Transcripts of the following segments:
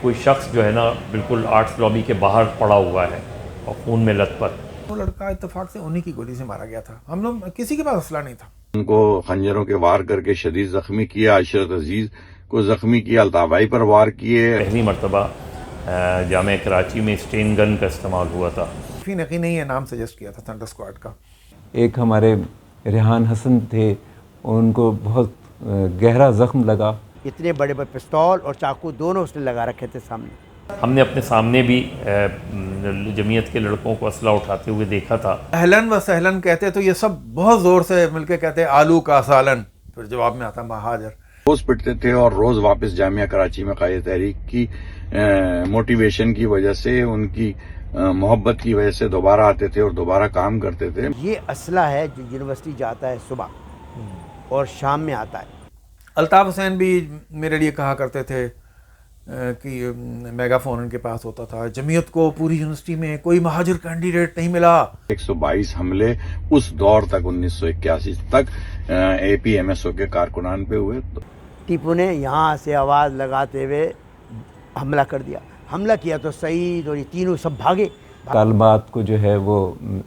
کوئی شخص جو ہے نا بالکل آرٹس لابی کے باہر پڑا ہوا ہے اور خون میں لت پت. وہ لڑکا اتفاق سے انہی کی گولی سے مارا گیا تھا. ہم لوگ کسی کے پاس اسلحہ نہیں تھا. ان کو خنجروں کے وار کر کے شدید زخمی کیا. عشرت عزیز کو زخمی کیا. الطاف بھائی پر وار کیے. پہلی مرتبہ جامعہ کراچی میں اسٹین گن کا استعمال ہوا تھا. یقین نہیں ہے نام سجیسٹ کیا تھا تھنڈر اسکواڈ کا. ایک ہمارے ریحان حسن تھے, ان کو بہت گہرا زخم لگا. اتنے بڑے بڑے پستول اور چاقو دونوں اس نے لگا رکھے تھے سامنے. ہم نے اپنے سامنے بھی جمعیت کے لڑکوں کو اسلحہ اٹھاتے ہوئے دیکھا تھا. اہلن و سہلن کہتے تو یہ سب بہت زور سے مل کے کہتے آلو کا سالن, پھر جواب میں آتا مہاجر. روز پٹتے تھے اور روز واپس جامعہ کراچی میں قائد تحریک کی موٹیویشن کی وجہ سے, ان کی محبت کی وجہ سے دوبارہ آتے تھے اور دوبارہ کام کرتے تھے. یہ اسلحہ ہے جو یونیورسٹی جاتا ہے صبح اور شام میں آتا ہے. الطاف حسین بھی میرے لیے کہا کرتے تھے کہ میگا فون ان کے پاس ہوتا تھا, جمعیت کو پوری یونیورسٹی میں کوئی مہاجر کینڈیڈیٹ نہیں ملا. 122 حملے اس دور تک 1981 تک اے پی ایم ایس او کے کارکنان پہ ہوئے. ٹیپو نے یہاں سے آواز لگاتے ہوئے حملہ کر دیا. حملہ کیا تو سعید اور یہ تینوں سب بھاگے. طالبات کو جو ہے وہ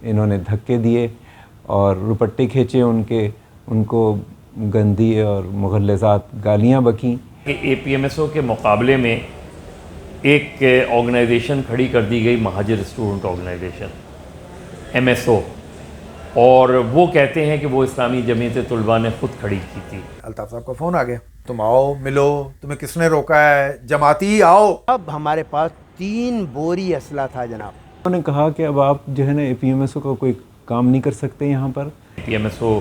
انہوں نے دھکے دیے اور روپٹے کھینچے ان کو گندی اور مغلظات گالیاں بکیں. اے پی ایم ایس او کے مقابلے میں ایک آرگنائزیشن کھڑی کر دی گئی, Mohajir Student Organization M S O, اور وہ کہتے ہیں کہ وہ اسلامی جمعیت طلباء نے خود کھڑی کی تھی. الطاف صاحب کا فون آ گیا, تم آؤ ملو, تمہیں کس نے روکا ہے, جماعتی آؤ. اب ہمارے پاس 3 بوری اسلحہ تھا جناب. انہوں نے کہا کہ اب آپ جو ہے نا اے پی ایم ایس او کا کوئی کام نہیں کر سکتے یہاں پر. پی ایم ایس او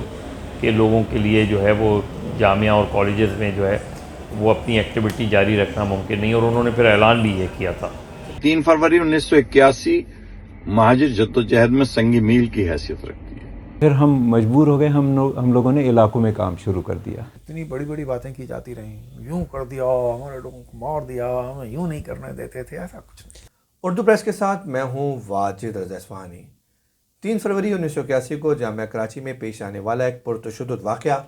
کے لوگوں کے لیے جو ہے وہ جامعہ اور کالجز میں جو ہے وہ اپنی ایکٹیویٹی جاری رکھنا ممکن نہیں, اور انہوں نے پھر اعلان بھی یہ کیا تھا. 3 فروری 1981 مہاجر جدوجہد میں سنگ میل کی حیثیت رکھتی ہے. پھر ہم مجبور ہو گئے, ہم لوگوں نے علاقوں میں کام شروع کر دیا. اتنی بڑی بڑی باتیں کی جاتی رہیں, یوں کر دیا, ہمارے لوگوں کو مار دیا, ہمیں یوں نہیں کرنے دیتے تھے, ایسا کچھ نہیں. اردو پریس کے ساتھ میں ہوں واجد رضا اصفہانی. 3 فروری 1981 کو جامعہ کراچی میں پیش آنے والا ایک پرتشدد واقعہ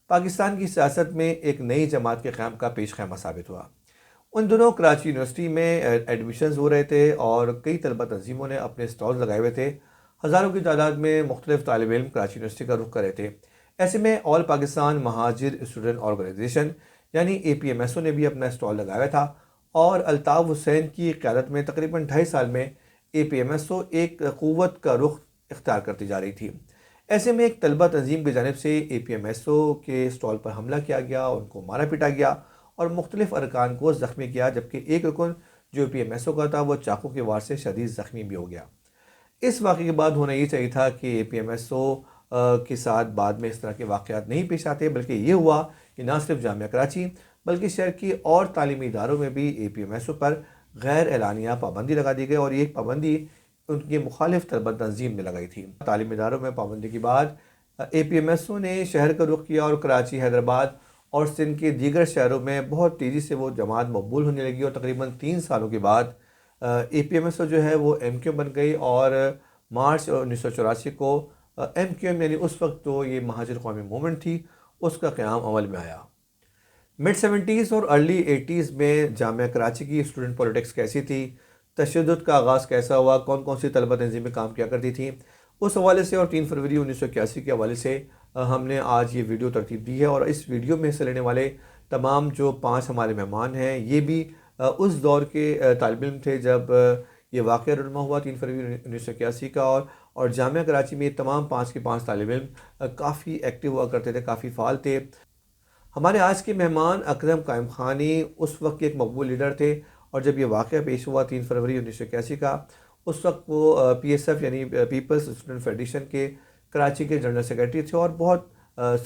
پاکستان کی سیاست میں ایک نئی جماعت کے قیام کا پیش خیمہ ثابت ہوا. ان دنوں کراچی یونیورسٹی میں ایڈمیشنز ہو رہے تھے اور کئی طلبہ تنظیموں نے اپنے سٹالز لگائے ہوئے تھے. ہزاروں کی تعداد میں مختلف طالب علم کراچی یونیورسٹی کا رخ کر رہے تھے. ایسے میں آل پاکستان مہاجر اسٹوڈنٹ آرگنائزیشن یعنی اے پی ایم ایس او نے بھی اپنا اسٹال لگایا ہوا تھا, اور الطاف حسین کی قیادت میں تقریباً 2.5 سال میں اے پی ایم ایس او ایک قوت کا رخ اختیار کرتی جا رہی تھی. ایسے میں ایک طلبہ تنظیم کی جانب سے اے پی ایم ایس او کے اسٹال پر حملہ کیا گیا, ان کو مارا پیٹا گیا اور مختلف ارکان کو زخمی کیا, جبکہ ایک رکن جو اے پی ایم ایس او کا تھا وہ چاقو کے وار سے شدید زخمی بھی ہو گیا. اس واقعے کے بعد ہونا یہ چاہیے تھا کہ اے پی ایم ایس او کے ساتھ بعد میں اس طرح کے واقعات نہیں پیش آتے, بلکہ یہ ہوا کہ نہ صرف جامعہ کراچی بلکہ شہر کی اور تعلیمی اداروں میں بھی اے پی ایم ایس او پر غیر اعلانیہ پابندی لگا دی گئی, اور یہ پابندی ان کی مخالف طلبہ تنظیم نے لگائی تھی. تعلیمی اداروں میں پابندی کے بعد اے پی ایم ایس او نے شہر کا رخ کیا اور کراچی, حیدرآباد اور سندھ کے دیگر شہروں میں بہت تیزی سے وہ جماعت مقبول ہونے لگی, اور تقریباً 3 سالوں کے بعد اے پی ایم ایس او جو ہے وہ ایم کیو بن گئی, اور مارچ 1984 کو ایم کیو ایم یعنی اس وقت تو یہ مہاجر قومی موومنٹ تھی, اس کا قیام عمل میں آیا. مڈ 70s اور ارلی 80s میں جامعہ کراچی کی اسٹوڈنٹ پولیٹکس کیسی تھی, تشدد کا آغاز کیسا ہوا, کون کون سی طلبہ تنظیمیں کام کیا کرتی تھیں, اس حوالے سے اور 3 فروری 1981 کے حوالے سے ہم نے آج یہ ویڈیو ترتیب دی ہے. اور اس ویڈیو میں حصہ لینے والے تمام جو 5 ہمارے مہمان ہیں یہ بھی اس دور کے طالب علم تھے جب یہ واقعہ رونما ہوا 3 فروری 1981 کا, اور جامعہ کراچی میں تمام 5 کے 5 طالب علم کافی ایکٹیو ہوا کرتے تھے, کافی فعال تھے. ہمارے آج کے مہمان اکرم قائم خانی اس وقت کے ایک مقبول لیڈر تھے, اور جب یہ واقعہ پیش ہوا 3 فروری 1981 کا, اس وقت وہ پی ایس ایف یعنی پیپلز اسٹوڈنٹ فیڈریشن کے کراچی کے جنرل سیکریٹری تھے, اور بہت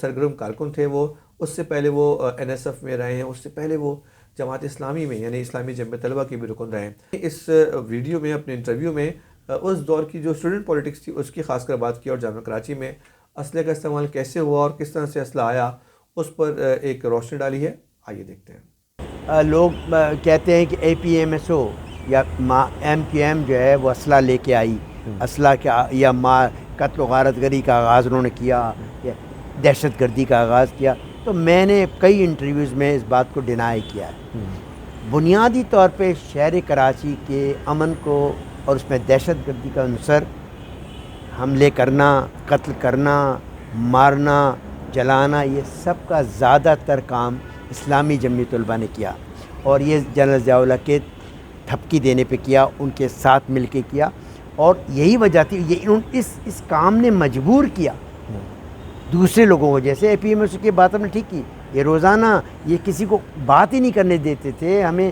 سرگرم کارکن تھے وہ. اس سے پہلے وہ این ایس ایف میں رہے ہیں, اس سے پہلے وہ جماعت اسلامی میں یعنی اسلامی جمعیت طلبہ کے بھی رکن رہے ہیں. اس ویڈیو میں اپنے انٹرویو میں اس دور کی جو اسٹوڈنٹ پولیٹکس تھی اس کی خاص کر بات کی, اور جامعہ کراچی میں اسلحے کا استعمال کیسے ہوا اور کس طرح سے اسلحہ آیا اس پر ایک روشنی ڈالی ہے. آئیے دیکھتے ہیں. لوگ کہتے ہیں کہ اے پی ایم ایس او یا ایم کیو ایم جو ہے وہ اسلحہ لے کے آئی, اسلحہ کیا یا قتل و غارت گری کا آغاز انہوں نے کیا, یا دہشت گردی کا آغاز کیا. تو میں نے کئی انٹرویوز میں اس بات کو ڈینائی کیا ہے. بنیادی طور پہ شہر کراچی کے امن کو اور اس میں دہشت گردی کا عنصر حملے کرنا، قتل کرنا، مارنا، جلانا، یہ سب کا زیادہ تر کام اسلامی جمعیت طلباء نے کیا، اور یہ جنرل ضیاء اللہ کے تھپکی دینے پہ کیا، ان کے ساتھ مل کے کیا، اور یہی وجہ تھی اس کام نے مجبور کیا دوسرے لوگوں کو، جیسے اے پی ایم ایس کی بات ہم نے ٹھیک کی، یہ روزانہ یہ کسی کو بات ہی نہیں کرنے دیتے تھے، ہمیں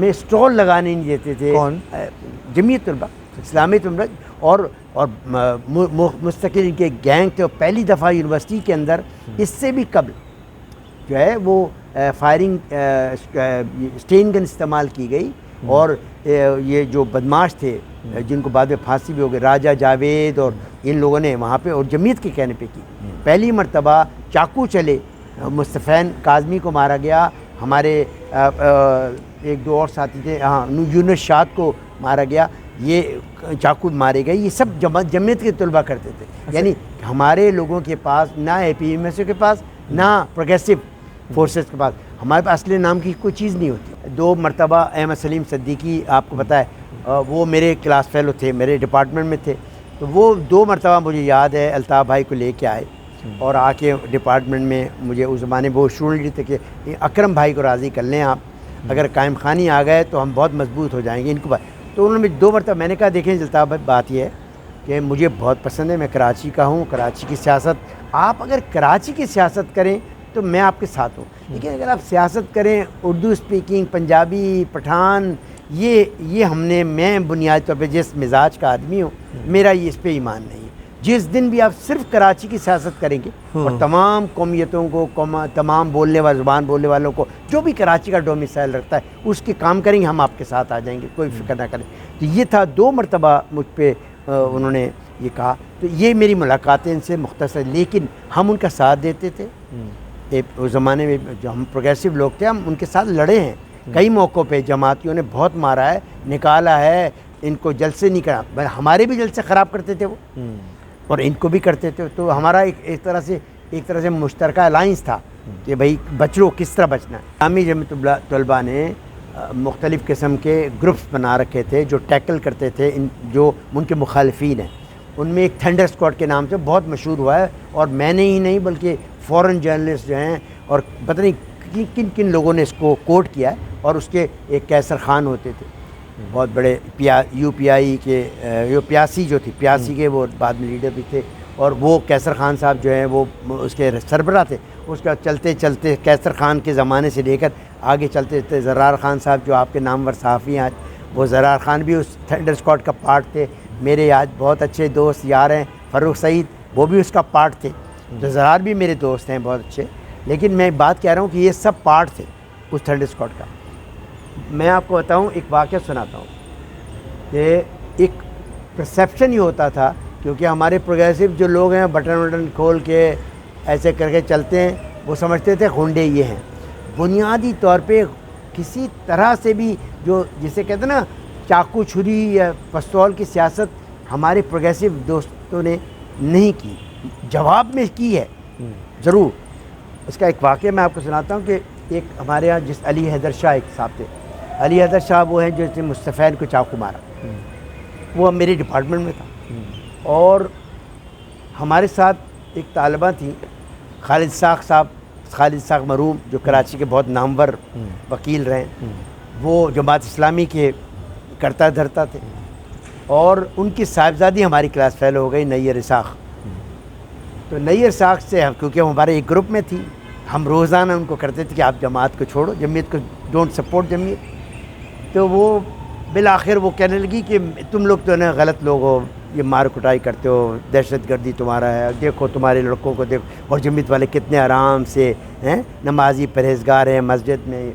اسٹال لگانے نہیں دیتے تھے۔ کون؟ جمعیت طلباء، اسلامی طلباء، اور مستقل ان کے گینگ تھے، اور پہلی دفعہ یونیورسٹی کے اندر اس سے بھی قبل جو ہے وہ فائرنگ اسٹین گن استعمال کی گئی، اور یہ جو بدماش تھے جن کو بعد میں پھانسی بھی ہو گئی، راجہ جاوید اور ان لوگوں نے وہاں پہ، اور جمعیت کے کہنے پہ کی، پہلی مرتبہ چاقو چلے، مصطفین کاظمی کو مارا گیا، ہمارے ایک دو اور ساتھی تھے، یونس شاد کو مارا گیا، یہ چاقو مارے گئے، یہ سب جمعیت کے طلباء کرتے تھے۔ یعنی ہمارے لوگوں کے پاس نہ اے پی ایم ایس کے پاس نہ پروگریسو فورسز کے پاس ہمارے پاس اصل نام کی کوئی چیز نہیں ہوتی۔ 2 مرتبہ احمد سلیم صدیقی آپ کو پتہ ہے، وہ میرے کلاس فیلو تھے، میرے ڈپارٹمنٹ میں تھے، تو وہ 2 مرتبہ مجھے یاد ہے الطاف بھائی کو لے کے آئے اور آ کے ڈپارٹمنٹ میں مجھے اس زمانے میں وہ اسٹوڈنٹ تھے کہ اکرم بھائی کو راضی کر لیں آپ، اگر قائم خانی آ گئے تو ہم بہت مضبوط ہو جائیں گے ان کو۔ تو انہوں نے 2 مرتبہ، میں نے کہا دیکھیں الطاف بھائی بات یہ ہے کہ مجھے بہت پسند ہے، میں کراچی کا ہوں، کراچی کی سیاست، آپ اگر کراچی کی سیاست کریں تو میں آپ کے ساتھ ہوں، لیکن اگر آپ سیاست کریں اردو اسپیکنگ، پنجابی، پٹھان، یہ میں بنیادی طور پہ جس مزاج کا آدمی ہوں، میرا یہ اس پہ ایمان نہیں ہے۔ جس دن بھی آپ صرف کراچی کی سیاست کریں گے اور تمام قومیتوں کو، تمام زبان بولنے والوں کو، جو بھی کراچی کا ڈومیسائل رکھتا ہے اس کے کام کریں گے، ہم آپ کے ساتھ آ جائیں گے، کوئی فکر نہ کریں۔ تو یہ تھا 2 مرتبہ مجھ پہ انہوں نے یہ کہا، تو یہ میری ملاقاتیں ان سے مختصر، لیکن ہم ان کا ساتھ دیتے تھے۔ اس زمانے میں جو ہم پروگریسو لوگ تھے، ہم ان کے ساتھ لڑے ہیں کئی موقعوں پہ، جماعتیوں نے بہت مارا ہے، نکالا ہے، ان کو جلسے نہیں کرا، ہمارے بھی جلسے خراب کرتے تھے وہ، اور ان کو بھی کرتے تھے، تو ہمارا ایک طرح سے مشترکہ الائنس تھا کہ بھائی بچو، کس طرح بچنا ہے۔ اسلامی جمعیت طلباء نے مختلف قسم کے گروپس بنا رکھے تھے جو ٹیکل کرتے تھے جو ان کے مخالفین ہیں، ان میں ایک تھنڈر اسکواڈ کے نام سے بہت مشہور ہوا ہے، اور میں نے ہی نہیں بلکہ فورن جرنلسٹ جو ہیں اور پتہ نہیں کن لوگوں نے اس کو کوٹ کیا ہے، اور اس کے ایک کیسر خان ہوتے تھے بہت بڑے، یو پی آئی کے، پیاسی جو تھی، پیاسی کے وہ بعد میں لیڈر بھی تھے، اور وہ کیسر خان صاحب جو ہیں وہ اس کے سربراہ تھے۔ اس کا چلتے چلتے کیسر خان کے زمانے سے لے کر آگے چلتے چلتے زرار خان صاحب جو آپ کے نامور صحافی ہیں آج، وہ زرار خان بھی اس تھنڈر اسکواڈ کا پارٹ تھے۔ میرے آج بہت اچھے دوست یار ہیں فاروق سعید، وہ بھی اس کا پارٹ تھے، تو زرار بھی میرے دوست ہیں بہت اچھے، لیکن میں بات کہہ رہا ہوں کہ یہ سب پارٹ تھے اس تھنڈر اسکواڈ کا۔ میں آپ کو بتاؤں، ایک واقعہ سناتا ہوں کہ ایک پرسیپشن ہی ہوتا تھا، کیونکہ ہمارے پروگریسو جو لوگ ہیں بٹن کھول کے ایسے کر کے چلتے ہیں، وہ سمجھتے تھے غنڈے یہ ہیں۔ بنیادی طور پہ کسی طرح سے بھی جو جسے کہتے ہیں نا چاقو چھری یا پستول کی سیاست ہمارے پروگریسو دوستوں نے نہیں کی، جواب میں کی ہے ضرور۔ اس کا ایک واقعہ میں آپ کو سناتا ہوں کہ ایک ہمارے یہاں جس علی حیدر شاہ ایک صاحب تھے، علی حیدر شاہ وہ ہیں جو مصطفین کو چاقو مارا، وہ میرے ڈپارٹمنٹ میں تھا، اور ہمارے ساتھ ایک طالبہ تھیں خالد ساق مرحوم، جو کراچی کے بہت نامور وکیل رہے، وہ جماعت اسلامی کے کرتا دھرتا تھے، اور ان کی صاحبزادی ہماری کلاس فیلو ہو گئی نیر اسحاق۔ تو نیر اسحاق سے کیونکہ وہ ہمارے ایک گروپ میں تھی، ہم روزانہ ان کو کرتے تھے کہ آپ جماعت کو چھوڑو، جمعیت کو ڈونٹ سپورٹ جمعیت۔ تو وہ بالآخر وہ کہنے لگی کہ تم لوگ تو نا غلط لوگ ہو، یہ مار کٹائی کرتے ہو، دہشت گردی تمہارا ہے، دیکھو تمہارے لڑکوں کو دیکھو، اور جمعیت والے کتنے آرام سے ہیں، نمازی پرہیزگار ہیں مسجد میں۔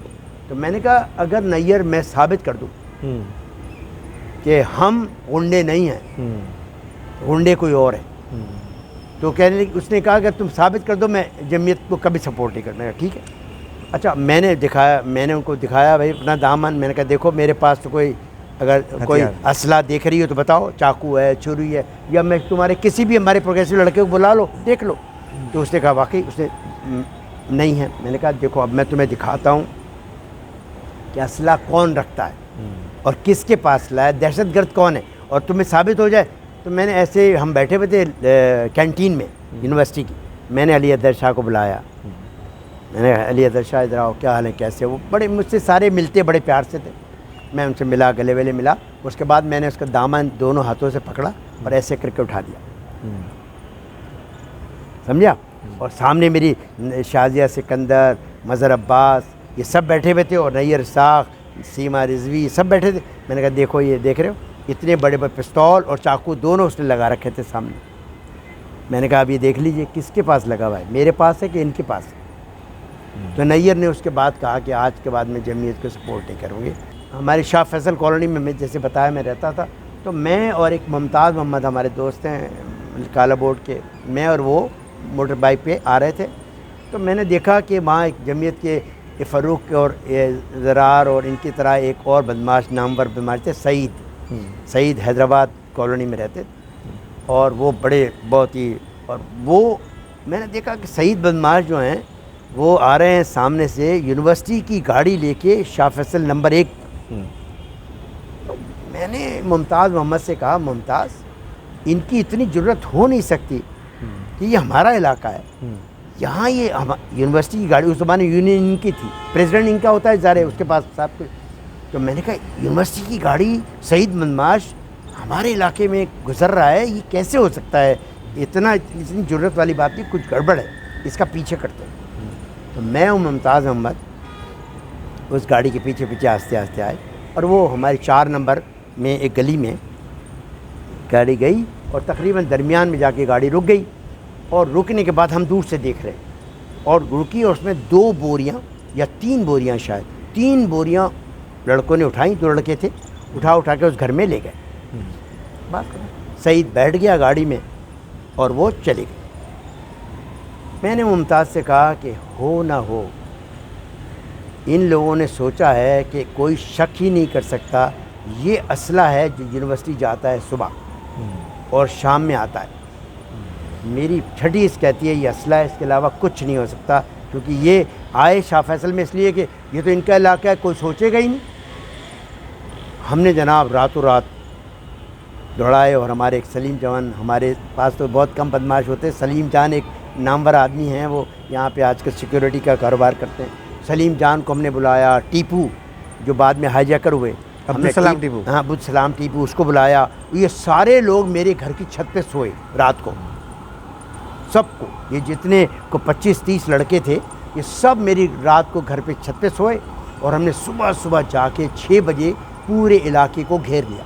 تو میں نے کہا اگر نیر میں ثابت کر دوں کہ ہم غنڈے نہیں ہیں، غنڈے کوئی اور ہے، تو کہنے لگی، اس نے کہا کہ تم ثابت کر دو میں جمعیت کو کبھی سپورٹ نہیں کرنا۔ ٹھیک ہے، اچھا میں نے ان کو دکھایا بھائی اپنا دامن، میں نے کہا دیکھو میرے پاس تو کوئی، اگر کوئی اسلحہ دیکھ رہی ہو تو بتاؤ، چاقو ہے، چھری ہے، یا میں تمہارے کسی بھی ہمارے پروگریسو لڑکے کو بلا لو دیکھ لو۔ تو اس نے کہا واقعی اس نے نہیں ہے۔ میں نے کہا دیکھو اب میں تمہیں دکھاتا ہوں کہ اسلحہ کون رکھتا ہے اور کس کے پاس اسلحہ ہے، دہشت گرد کون ہے، اور تمہیں ثابت ہو جائے تو میں نے ایسے ہم بیٹھے ہوئے تھے کینٹین میں یونیورسٹی کی، میں نے علی احدر شاہ کو بلایا، میں نے علی احدر شاہ ادھر آؤ، کیا حال ہے، کیسے؟ وہ بڑے مجھ سے سارے ملتے بڑے پیار سے تھے، میں ان سے ملا، گلے ویلے ملا، اس کے بعد میں نے اس کا دامن دونوں ہاتھوں سے پکڑا اور ایسے کر کے اٹھا دیا، سمجھا؟ اور سامنے میری شازیہ سکندر، مظہر عباس، یہ سب بیٹھے ہوئے تھے، اور نیر ساخ، سیما رضوی، سب بیٹھے تھے. میں نے کہا دیکھو یہ دیکھ رہے ہو اتنے بڑے بڑے پستول اور چاقو دونوں اس نے لگا رکھے تھے سامنے. میں نے کہا اب یہ دیکھ لیجئے کس کے پاس لگا ہوا ہے, میرے پاس ہے کہ ان کے پاس ہے. تو نیر نے اس کے بعد کہا کہ آج کے بعد میں جمعیت کو سپورٹ نہیں کروں گی. ہماری شاہ فیصل کالونی میں جیسے بتایا میں رہتا تھا, تو میں اور ایک ممتاز محمد ہمارے دوست ہیں کالا بورڈ کے, میں اور وہ موٹر بائک پہ آ رہے تھے. تو میں نے دیکھا کہ وہاں ایک جمعیت کے فاروق اور زرار اور ان کی طرح ایک اور بدماش نامور بدماش تھے, سعید حیدرآباد کالونی میں رہتے, اور وہ بڑے بہت ہی, اور وہ میں نے دیکھا کہ سعید بدماش جو ہیں وہ آ رہے ہیں سامنے سے یونیورسٹی کی گاڑی لے کے شاہ فیصل نمبر 1. تو میں نے ممتاز محمد سے کہا ممتاز ان کی اتنی جرت ہو نہیں سکتی کہ یہ ہمارا علاقہ ہے, یہاں یہ یونیورسٹی کی گاڑی, اس زمانے یونین ان کی تھی, پریزیڈنٹ ان کا ہوتا ہے ظاہر ہے, اس کے پاس صاحب کو. تو میں نے کہا یونیورسٹی کی گاڑی سعید بدماش ہمارے علاقے میں گزر رہا ہے, یہ کیسے ہو سکتا ہے, اتنی جرت والی بات نہیں, کچھ گڑبڑ ہے, اس کا پیچھے کرتے ہیں. تو میں اور ممتاز محمد اس گاڑی کے پیچھے پیچھے آہستہ آہستہ آئے, اور وہ ہمارے 4 نمبر میں ایک گلی میں گاڑی گئی, اور تقریباً درمیان میں جا کے گاڑی رک گئی, اور رکنے کے بعد ہم دور سے دیکھ رہے ہیں, اور رکی, اور اس میں 2 بوریاں یا 3 بوریاں شاید 3 بوریاں لڑکوں نے اٹھائیں, 2 لڑکے تھے, اٹھا کے اس گھر میں لے گئے. بات سعید بیٹھ گیا گاڑی میں اور وہ چلے گئے. میں نے ممتاز سے کہا کہ ہو نہ ہو ان لوگوں نے سوچا ہے کہ کوئی شک ہی نہیں کر سکتا یہ اسلحہ ہے جو یونیورسٹی جاتا ہے صبح اور شام میں آتا ہے. میری چھٹی اس کہتی ہے یہ اسلحہ ہے, اس کے علاوہ کچھ نہیں ہو سکتا, کیونکہ یہ آئے شاہ فیصل میں اس لیے کہ یہ تو ان کا علاقہ ہے, کوئی سوچے گا ہی نہیں. ہم نے جناب راتوں رات دوڑائے, اور ہمارے ایک سلیم جان, ہمارے پاس تو بہت کم بدماش ہوتے, سلیم جان ایک نامور آدمی ہیں, وہ یہاں پہ آج کل سیکیورٹی کا کاروبار کرتے ہیں. سلیم جان کو ہم نے بلایا, ٹیپو جو بعد میں ہائی جیکر ہوئے, عبدالسلام ٹیپو, ہاں عبدالسلام ٹیپو, اس کو بلایا. یہ سارے لوگ میرے گھر کی چھت پہ سوئے رات کو, سب کو, یہ جتنے کو 25-30 لڑکے تھے یہ سب میری رات کو گھر پہ چھت پہ سوئے, اور ہم نے صبح جا کے 6 بجے پورے علاقے کو گھیر لیا.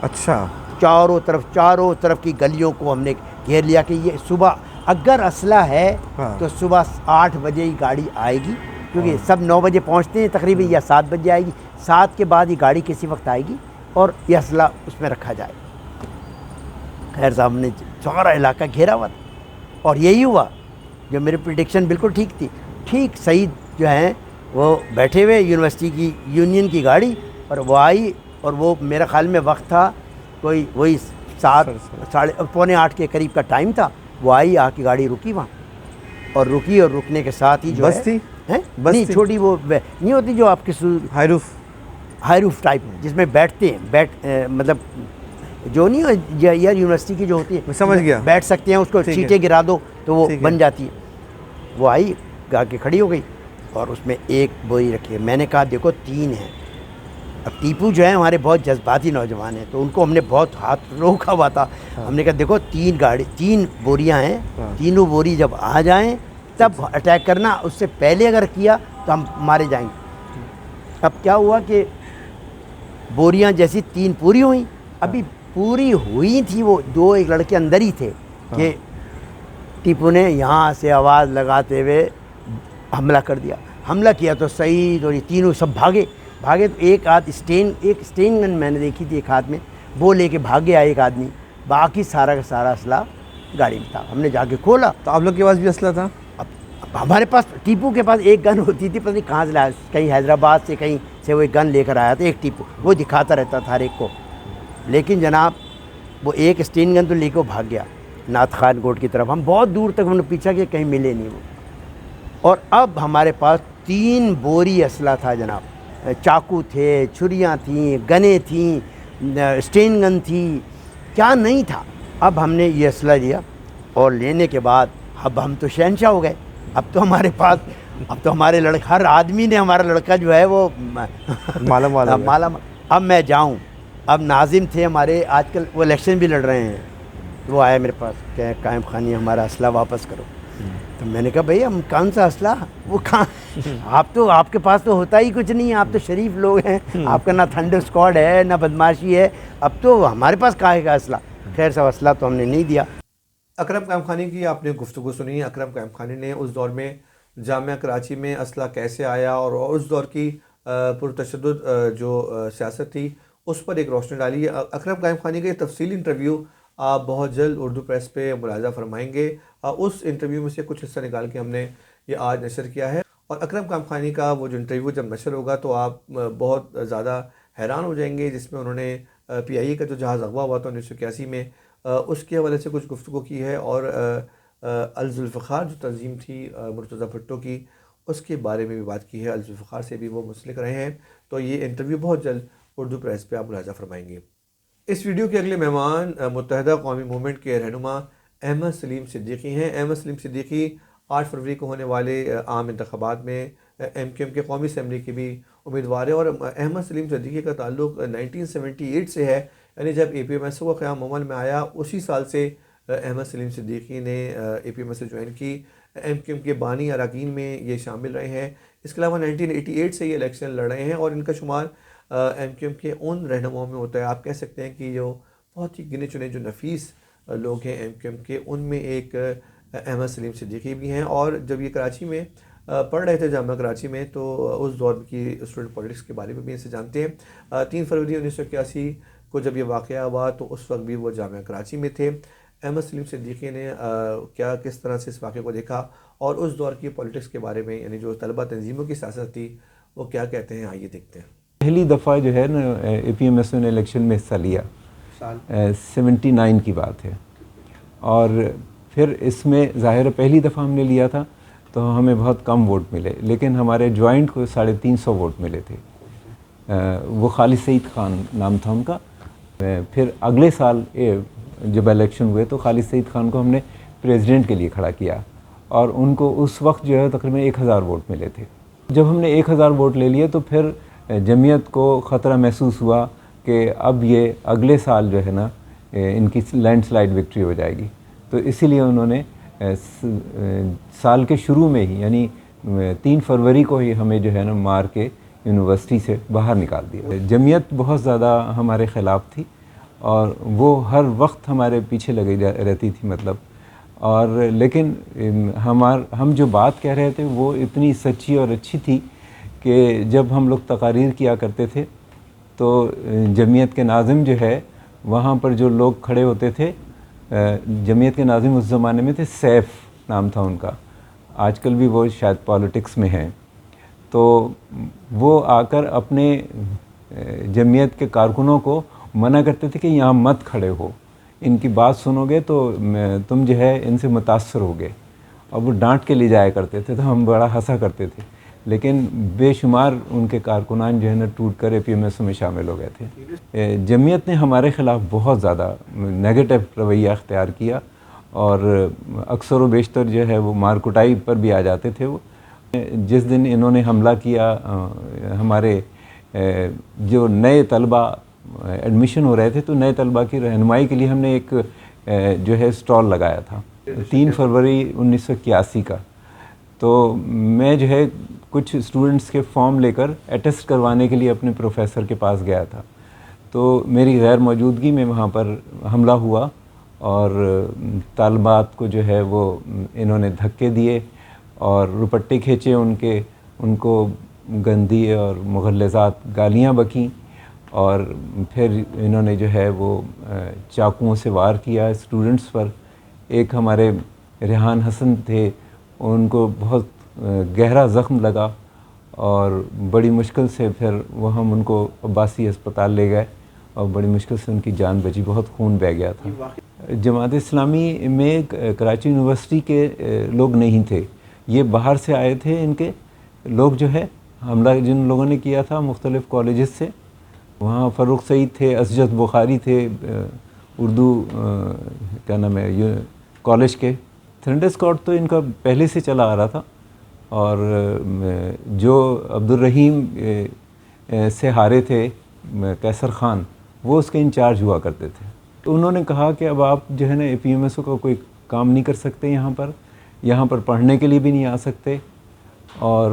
اچھا, چاروں طرف کی گلیوں کو ہم نے گھیر لیا کہ یہ صبح اگر اسلحہ ہے تو صبح 8 بجے ہی گاڑی آئے گی, کیونکہ سب 9 بجے پہنچتے ہیں تقریباً, یا 7 بجے آئے گی, 7 کے بعد یہ گاڑی کسی وقت آئے گی اور یہ اسلحہ اس میں رکھا جائے. خیر صاحب نے سارا علاقہ گھیرا ہوا تھا, اور یہی ہوا جو میری پریڈکشن بالکل ٹھیک تھی. ٹھیک سعید جو ہیں وہ بیٹھے ہوئے یونیورسٹی کی یونین کی گاڑی, اور وہ آئی, اور وہ میرا خیال میں وقت تھا کوئی وہی 7-8 کے قریب کا ٹائم تھا. وہ آئی, آ کے گاڑی رکی وہاں, اور رکنے کے ساتھ ہی جو بس تھی, نہیں چھوٹی وہ نہیں ہوتی جو آپ کی ہائی روف ٹائپ, جس میں بیٹھتے ہیں, مطلب جو نہیں یار یونیورسٹی کی جو ہوتی ہے, سمجھ گیا, بیٹھ سکتے ہیں, اس کو سیٹیں گرا دو تو وہ بن جاتی ہے. وہ آئی, گا کے کھڑی ہو گئی, اور اس میں 1 بوری رکھی ہے. میں نے کہا دیکھو 3 ہیں. اب ٹیپو جو ہیں ہمارے بہت جذباتی نوجوان ہیں, تو ان کو ہم نے بہت ہاتھ روکا ہوا تھا. ہم نے کہا دیکھو 3 بوریاں ہیں, تینوں بوری جب آ جائیں تب اٹیک کرنا, اس سے پہلے اگر کیا تو ہم مارے جائیں گے. اب کیا ہوا کہ بوریاں جیسی 3 پوری ہوئیں, ابھی پوری ہوئی تھی, وہ 2 لڑکے اندر ہی تھے کہ ٹیپو نے یہاں سے آواز لگاتے ہوئے حملہ کر دیا. حملہ کیا تو سعید اور یہ تینوں سب بھاگے. تو ایک اسٹین گن میں نے دیکھی تھی ایک ہاتھ میں, وہ لے کے بھاگے آئے ایک آدمی, باقی سارا کا سارا اسلحہ گاڑی میں تھا. ہم نے جا کے کھولا تو آپ لوگ کے پاس بھی اسلحہ تھا؟ اب ہمارے پاس, ٹیپو کے پاس ایک گن ہوتی تھی, پتہ نہیں کہاں سے لایا, کہیں حیدرآباد سے کہیں سے وہ ایک گن لے کر آیا تھا, ایک ٹیپو, وہ دکھاتا رہتا تھا ہر ایک کو. لیکن جناب وہ ایک اسٹین گن تو لے کے وہ بھاگ گیا نعت خان گوٹ کی طرف. ہم بہت دور تک ہم نے پیچھا کیا, کہیں ملے نہیں وہ. اور اب ہمارے پاس 3 بوری اسلحہ تھا جناب, چاقو تھے، چھریاں تھیں، گنیں تھیں، اسٹین گن تھی، کیا نہیں تھا. اب ہم نے یہ اسلحہ لیا اور لینے کے بعد اب ہم تو شہنشاہ ہو گئے. اب تو ہمارے پاس، اب تو ہمارے لڑکا، ہر آدمی نے ہمارا لڑکا جو ہے وہ مالا. اب میں جاؤں، اب ناظم تھے ہمارے آج کل، وہ الیکشن بھی لڑ رہے ہیں، وہ آئے میرے پاس کہ قائم خانی ہمارا اسلحہ واپس کرو. تو میں نے کہا بھئی ہم کون سا اسلحہ، وہ کہاں، آپ کے پاس تو ہوتا ہی کچھ نہیں ہے، آپ تو شریف لوگ ہیں، آپ کا نہ تھنڈر اسکواڈ ہے نہ بدماشی ہے، اب تو ہمارے پاس کہاں ہے اسلحہ. خیر سا اسلحہ تو ہم نے نہیں دیا. اکرم قائم خانی کی آپ نے گفتگو سنی. اکرم قائم خانی نے اس دور میں جامعہ کراچی میں اسلحہ کیسے آیا اور اس دور کی پرتشدد جو سیاست تھی اس پر ایک روشنی ڈالی. اکرم قائم خانی کا یہ تفصیلی انٹرویو آپ بہت جلد اردو پریس پہ ملاحظہ فرمائیں گے. اس انٹرویو میں سے کچھ حصہ نکال کے ہم نے یہ آج نشر کیا ہے. اور اکرم قائم خانی کا وہ جو انٹرویو جب نشر ہوگا تو آپ بہت زیادہ حیران ہو جائیں گے، جس میں انہوں نے پی آئی اے کا جو جہاز اغوا ہوا تھا 1981 میں، اس کے حوالے سے کچھ گفتگو کی ہے، اور الذوالفقار جو تنظیم تھی مرتضیٰ بھٹو کی، اس کے بارے میں بھی بات کی ہے. الذوالفقار سے بھی وہ منسلک رہے ہیں. تو یہ انٹرویو بہت جلد اردو پریس پہ آپ ملاحظہ فرمائیں گے. اس ویڈیو کے اگلے مہمان متحدہ قومی موومنٹ کے رہنما احمد سلیم صدیقی ہیں. احمد سلیم صدیقی 8 فروری کو ہونے والے عام انتخابات میں ایم کیو ایم کے قومی اسمبلی کے بھی امیدوار ہیں، اور احمد سلیم صدیقی کا تعلق 1978 سے ہے، یعنی جب اے پی ایم ایس کا قیام عمل میں آیا اسی سال سے احمد سلیم صدیقی نے اے پی ایم ایس سے جوائن کی. ایم کیو ایم کے بانی اراکین میں یہ شامل رہے ہیں. اس کے علاوہ 1988 سے یہ الیکشن لڑ رہے ہیں، اور ان کا شمار ایم کیو ایم کے ان رہنماؤں میں ہوتا ہے. آپ کہہ سکتے ہیں کہ جو بہت ہی گنے چنے جو نفیس لوگ ہیں ایم کیو ایم کے، ان میں ایک احمد سلیم صدیقی بھی ہیں. اور جب یہ کراچی میں پڑھ رہے تھے جامعہ کراچی میں، تو اس دور کی اسٹوڈنٹ پالیٹکس کے بارے میں بھی ان سے جانتے ہیں. 3 فروری 1981 کو جب یہ واقعہ ہوا تو اس وقت بھی وہ جامعہ کراچی میں تھے. احمد سلیم صدیقی نے کس طرح سے اس واقعے کو دیکھا اور اس دور کی پالیٹکس کے بارے میں، یعنی جو طلبہ تنظیموں کی سیاست تھی، وہ کیا کہتے ہیں، آئیے دیکھتے ہیں. پہلی دفعہ جو ہے نا اے پی ایم ایس نے الیکشن میں حصہ لیا 79 کی بات ہے، اور پھر اس میں ظاہر پہلی دفعہ ہم نے لیا تھا تو ہمیں بہت کم ووٹ ملے، لیکن ہمارے جوائنٹ کو 350 ووٹ ملے تھے. وہ خالد سعید خان نام تھا ان کا. پھر اگلے سال جب الیکشن ہوئے تو خالد سعید خان کو ہم نے پریزیڈنٹ کے لیے کھڑا کیا، اور ان کو اس وقت جو ہے تقریباً 1000 ووٹ ملے تھے. جب ہم نے 1000 ووٹ لے لیے تو پھر جمعیت کو خطرہ محسوس ہوا کہ اب یہ اگلے سال جو ہے نا ان کی لینڈ سلائیڈ وکٹری ہو جائے گی. تو اسی لیے انہوں نے سال کے شروع میں ہی، یعنی 3 فروری کو ہی ہمیں جو ہے نا مار کے یونیورسٹی سے باہر نکال دیا. جمعیت بہت زیادہ ہمارے خلاف تھی اور وہ ہر وقت ہمارے پیچھے لگی رہتی تھی مطلب. اور لیکن ہم جو بات کہہ رہے تھے وہ اتنی سچی اور اچھی تھی کہ جب ہم لوگ تقاریر کیا کرتے تھے تو جمعیت کے ناظم جو ہے وہاں پر جو لوگ کھڑے ہوتے تھے، جمعیت کے ناظم اس زمانے میں تھے، سیف نام تھا ان کا، آج کل بھی وہ شاید پالیٹکس میں ہیں. تو وہ آ کر اپنے جمعیت کے کارکنوں کو منع کرتے تھے کہ یہاں مت کھڑے ہو، ان کی بات سنو گے تو تم جو ہے ان سے متاثر ہوگے. اور وہ ڈانٹ کے لے جایا کرتے تھے تو ہم بڑا ہنسا کرتے تھے. لیکن بے شمار ان کے کارکنان جو ہے نا ٹوٹ کر اے پی ایم ایس میں شامل ہو گئے تھے. جمعیت نے ہمارے خلاف بہت زیادہ نیگیٹو رویہ اختیار کیا، اور اکثر و بیشتر جو ہے وہ مار کٹائی پر بھی آ جاتے تھے. وہ جس دن انہوں نے حملہ کیا، ہمارے جو نئے طلبہ ایڈمیشن ہو رہے تھے تو نئے طلبہ کی رہنمائی کے لیے ہم نے ایک جو ہے اسٹال لگایا تھا 3 فروری 1981 کا. تو میں جو ہے کچھ اسٹوڈنٹس کے فارم لے کر اٹیسٹ کروانے کے لیے اپنے پروفیسر کے پاس گیا تھا. تو میری غیر موجودگی میں وہاں پر حملہ ہوا اور طالبات کو جو ہے وہ انہوں نے دھکے دیے اور روپٹے کھینچے ان کو گندی اور مغلظات گالیاں بکیں، اور پھر انہوں نے جو ہے وہ چاقوؤں سے وار کیا اسٹوڈنٹس پر. ایک ہمارے ریحان حسن تھے، ان کو بہت گہرا زخم لگا اور بڑی مشکل سے پھر وہ ہم ان کو عباسی ہسپتال لے گئے اور بڑی مشکل سے ان کی جان بچی، بہت خون بہہ گیا تھا. جماعت اسلامی میں کراچی یونیورسٹی کے لوگ نہیں تھے، یہ باہر سے آئے تھے. ان کے لوگ جو ہے حملہ جن لوگوں نے کیا تھا مختلف کالجز سے، وہاں فروخ سعید تھے، اسجد بخاری تھے اردو کیا نام ہے کالج کے. تھنڈر اسکواڈ تو ان کا پہلے سے چلا آ رہا تھا، اور جو عبد الرحیم سے ہارے تھے قیصر خان، وہ اس کے انچارج ہوا کرتے تھے. تو انہوں نے کہا کہ اب آپ جو ہے نا اے پی ایم ایس او کا کوئی کام نہیں کر سکتے یہاں پر پڑھنے کے لیے بھی نہیں آ سکتے، اور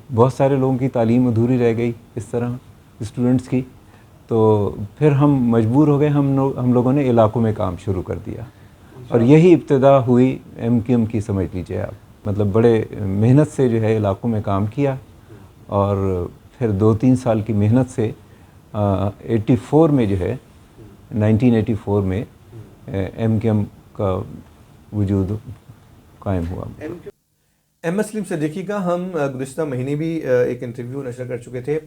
بہت سارے لوگوں کی تعلیم ادھوری رہ گئی اس طرح اسٹوڈنٹس کی. تو پھر ہم مجبور ہو گئے، ہم لوگوں نے علاقوں میں کام شروع کر دیا، اور یہی ابتدا ہوئی ایم کیو ایم کی، سمجھ لیجیے آپ. مطلب بڑے محنت سے جو ہے علاقوں میں کام کیا، اور پھر 2-3 سال کی محنت سے 84 میں جو ہے 1984 میں ایم کیو ایم کا وجود قائم ہوا. احمد سلیم صدیقی کا ہم گزشتہ مہینے بھی ایک انٹرویو نشر کر چکے تھے.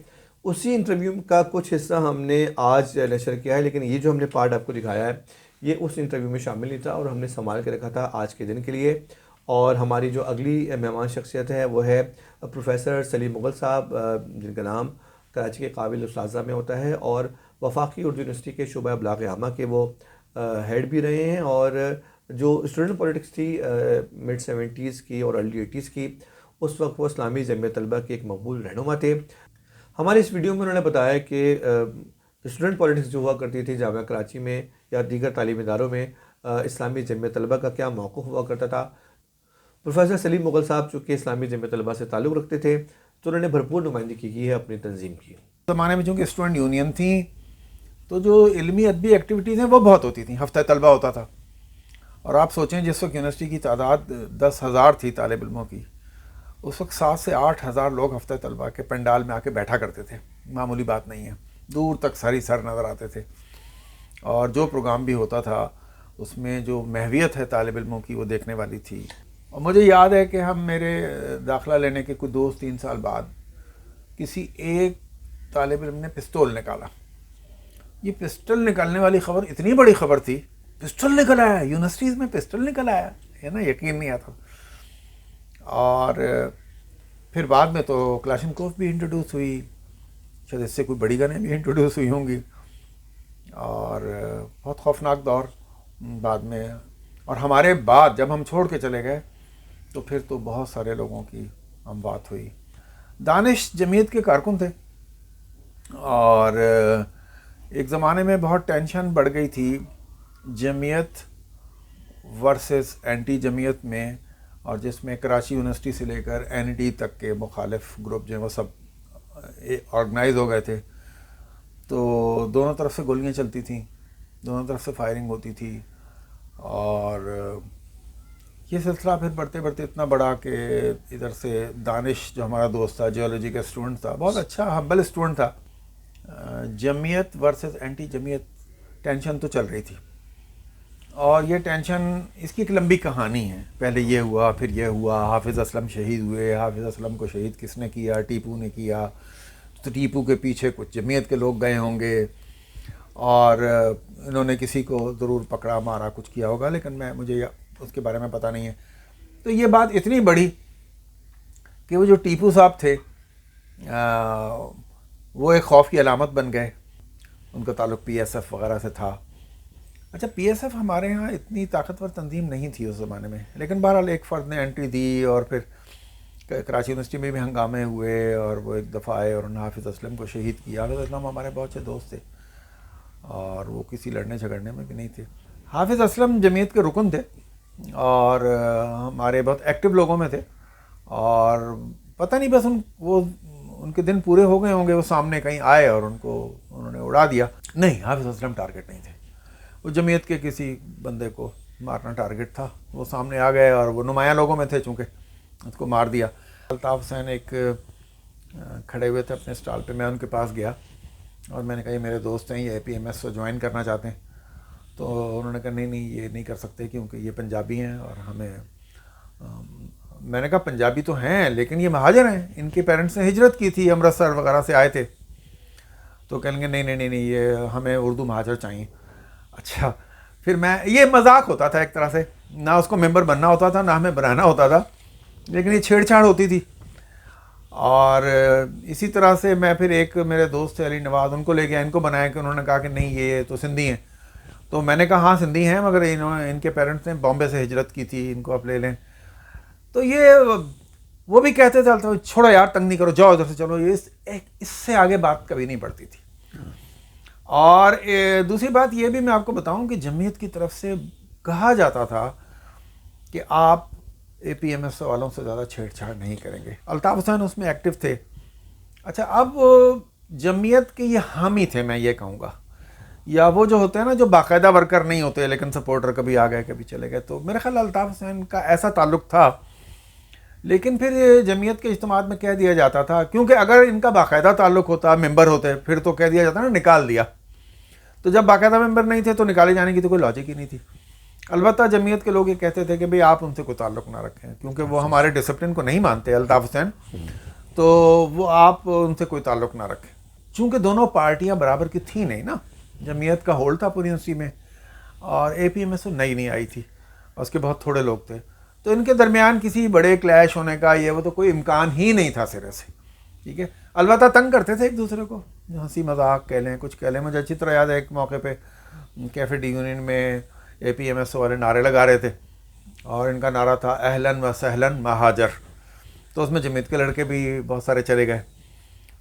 اسی انٹرویو کا کچھ حصہ ہم نے آج نشر کیا ہے، لیکن یہ جو ہم نے پارٹ آپ کو دکھایا ہے یہ اس انٹرویو میں شامل نہیں تھا، اور ہم نے سنبھال کے رکھا تھا آج کے دن کے لیے. اور ہماری جو اگلی مہمان شخصیت ہے وہ ہے پروفیسر سلیم مغل صاحب، جن کا نام کراچی کے قابل اساتذہ میں ہوتا ہے، اور وفاقی اردو یونیورسٹی کے شعبہ ابلاغ عامہ کے وہ ہیڈ بھی رہے ہیں. اور جو اسٹوڈنٹ پولیٹکس تھی mid 70s کی اور ارلی 80s کی، اس وقت وہ اسلامی جمعیت طلبہ کے ایک مقبول رہنما تھے. ہماری اس ویڈیو میں انہوں نے بتایا کہ اسٹوڈنٹ پولیٹکس جو ہوا کرتی تھی جامعہ کراچی میں یا دیگر تعلیمی اداروں میں، اسلامی جمعیت طلبہ کا کیا موقف ہوا کرتا تھا. پروفیسر سلیم مغل صاحب چونکہ اسلامی جمعیت طلبہ سے تعلق رکھتے تھے، تو انہوں نے بھرپور نمائندگی کی ہے اپنی تنظیم کی. زمانے میں چونکہ اسٹوڈنٹ یونین تھیں تو جو علمی ادبی ایکٹیویٹیز ہیں وہ بہت ہوتی تھیں. ہفتہ طلبہ ہوتا تھا، اور آپ سوچیں جس وقت یونیورسٹی کی تعداد 10,000 تھی طالب علموں کی، اس وقت 7 سے 8 ہزار لوگ ہفتہ طلبہ کے پنڈال میں آ کے بیٹھا کرتے تھے. معمولی بات نہیں ہے، دور تک ساری سر نظر آتے تھے. اور جو پروگرام بھی ہوتا تھا اس میں جو محویت ہے طالب علموں کی وہ دیکھنے والی تھی. اور مجھے یاد ہے کہ ہم میرے داخلہ لینے کے کچھ 2-3 سال بعد کسی ایک طالب علم نے پستول نکالا. یہ پسٹل نکالنے والی خبر اتنی بڑی خبر تھی، پسٹل نکل آیا یونیورسٹیز میں، پسٹل نکل آیا ہے نا، یقین نہیں آتا. اور پھر بعد میں تو کلاشنکوف بھی انٹروڈیوس ہوئی، شاید اس سے کوئی بڑی گنیں بھی انٹروڈیوس ہوئی ہوں گی، اور بہت خوفناک دور بعد میں. اور ہمارے بعد جب ہم چھوڑ کے چلے گئے تو پھر تو بہت سارے لوگوں کی اموات ہوئی. دانش جمعیت کے کارکن تھے، اور ایک زمانے میں بہت ٹینشن بڑھ گئی تھی جمعیت ورسز اینٹی جمعیت میں، اور جس میں کراچی یونیورسٹی سے لے کر این ڈی تک کے مخالف گروپ جو ہیں وہ سب آرگنائز ہو گئے تھے. تو دونوں طرف سے گولیاں چلتی تھیں، دونوں طرف سے فائرنگ ہوتی تھی. اور یہ سلسلہ پھر بڑھتے بڑھتے اتنا بڑا کہ ادھر سے دانش جو ہمارا دوست تھا، جیولوجی کا اسٹوڈنٹ تھا، بہت اچھا ہمبل اسٹوڈنٹ تھا، جمعیت ورسز اینٹی جمعیت ٹینشن تو چل رہی تھی. اور یہ ٹینشن اس کی ایک لمبی کہانی ہے. پہلے یہ ہوا، پھر یہ ہوا، حافظ اسلم شہید ہوئے، حافظ اسلم کو شہید کس نے کیا؟ ٹیپو نے کیا. تو ٹیپو کے پیچھے کچھ جمعیت کے لوگ گئے ہوں گے، اور انہوں نے کسی کو ضرور پکڑا مارا کچھ کیا ہوگا، لیکن مجھے اس کے بارے میں پتہ نہیں ہے. تو یہ بات اتنی بڑی کہ وہ جو ٹیپو صاحب تھے وہ ایک خوف کی علامت بن گئے. ان کا تعلق پی ایس ایف وغیرہ سے تھا. اچھا، پی ایس ایف ہمارے ہاں اتنی طاقتور تنظیم نہیں تھی اس زمانے میں، لیکن بہرحال ایک فرد نے انٹری دی، اور پھر کراچی یونیورسٹی میں بھی ہنگامے ہوئے، اور وہ ایک دفعہ آئے اور انہوں نے حافظ اسلم کو شہید کیا. حافظ اسلم ہمارے بہت سے دوست تھے، اور وہ کسی لڑنے جھگڑنے میں بھی نہیں تھے. حافظ اسلم جمعیت کے رکن تھے، اور ہمارے بہت ایکٹیو لوگوں میں تھے. اور پتہ نہیں بس ان کے دن پورے ہو گئے ہوں گے، وہ سامنے کہیں آئے اور انہوں نے اڑا دیا. نہیں، حافظ اسلم ٹارگٹ نہیں تھے، وہ جمعیت کے کسی بندے کو مارنا ٹارگٹ تھا. وہ سامنے آ گئے، اور وہ نمایاں لوگوں میں تھے چونکہ، اس کو مار دیا. الطاف حسین ایک کھڑے ہوئے تھے اپنے اسٹال پہ، میں ان کے پاس گیا اور میں نے کہا یہ میرے دوست ہیں، یہ اے پی ایم ایس کو جوائن کرنا چاہتے ہیں. تو انہوں نے کہا نہیں یہ نہیں کر سکتے کیونکہ یہ پنجابی ہیں، اور ہمیں میں نے کہا پنجابی تو ہیں لیکن یہ مہاجر ہیں، ان کے پیرنٹس نے ہجرت کی تھی، امرتسر وغیرہ سے آئے تھے. تو کہیں گے نہیں یہ ہمیں اردو مہاجر چاہیے. اچھا، پھر یہ مذاق ہوتا تھا ایک طرح سے، نہ اس کو ممبر بننا ہوتا تھا نہ ہمیں بنانا ہوتا تھا، لیکن یہ چھیڑ چھاڑ ہوتی تھی. اور اسی طرح سے میں پھر ایک میرے دوست تھے علی نواز، ان کو لے گیا، ان کو بنایا کہ انہوں نے کہا کہ نہیں یہ تو سندھی ہیں. تو میں نے کہا ہاں سندھی ہیں مگر ان کے پیرنٹس نے بامبے سے ہجرت کی تھی، ان کو آپ لے لیں. تو یہ وہ بھی کہتے تھے چھوڑو یار تنگ نہیں کرو، جاؤ ادھر سے چلو. اس سے آگے بات کبھی نہیں بڑھتی تھی. اور دوسری بات یہ بھی میں آپ کو بتاؤں کہ جمعیت کی طرف سے کہا جاتا تھا کہ آپ اے پی ایم ایس والوں سے زیادہ چھیڑ چھاڑ نہیں کریں گے. الطاف حسین اس میں ایکٹیو تھے. اچھا اب جمعیت کے یہ حامی تھے میں یہ کہوں گا، یا وہ جو ہوتے ہیں نا جو باقاعدہ ورکر نہیں ہوتے لیکن سپورٹر، کبھی آ گئے کبھی چلے گئے. تو میرے خیال الطاف حسین کا ایسا تعلق تھا. لیکن پھر جمعیت کے اجتماعات میں کہہ دیا جاتا تھا، کیونکہ اگر ان کا باقاعدہ تعلق ہوتا، ممبر ہوتے، پھر تو کہہ دیا جاتا نا نکال دیا. تو جب باقاعدہ ممبر نہیں تھے تو نکالے جانے کی تو کوئی لاجک ہی نہیں تھی. البتہ جمعیت کے لوگ یہ کہتے تھے کہ بھئی آپ ان سے کوئی تعلق نہ رکھیں، کیونکہ وہ ہمارے ڈسپلن کو نہیں مانتے الطاف حسین، تو وہ آپ ان سے کوئی تعلق نہ رکھیں. چونکہ دونوں پارٹیاں برابر کی تھیں نہیں نا، جمعیت کا ہولڈ تھا پوری یونیورسٹی میں اور اے پی ایم ایس نئی آئی تھی اور اس کے بہت تھوڑے لوگ تھے. تو ان کے درمیان کسی بڑے کلیش ہونے کا یہ وہ تو کوئی امکان ہی نہیں تھا سرے سے. ٹھیک ہے، البتہ تنگ کرتے تھے ایک دوسرے کو، ہنسی مذاق کہہ لیں، کچھ کہہ لیں. مجھے اچھی طرح یاد ہے ایک موقع پہ کیفے ڈی یونین میں اے پی ایم ایس والے نعرے لگا رہے تھے اور ان کا نعرہ تھا اہلاً و سہلاً مہاجر. تو اس میں جمعیت کے لڑکے بھی بہت سارے چلے گئے.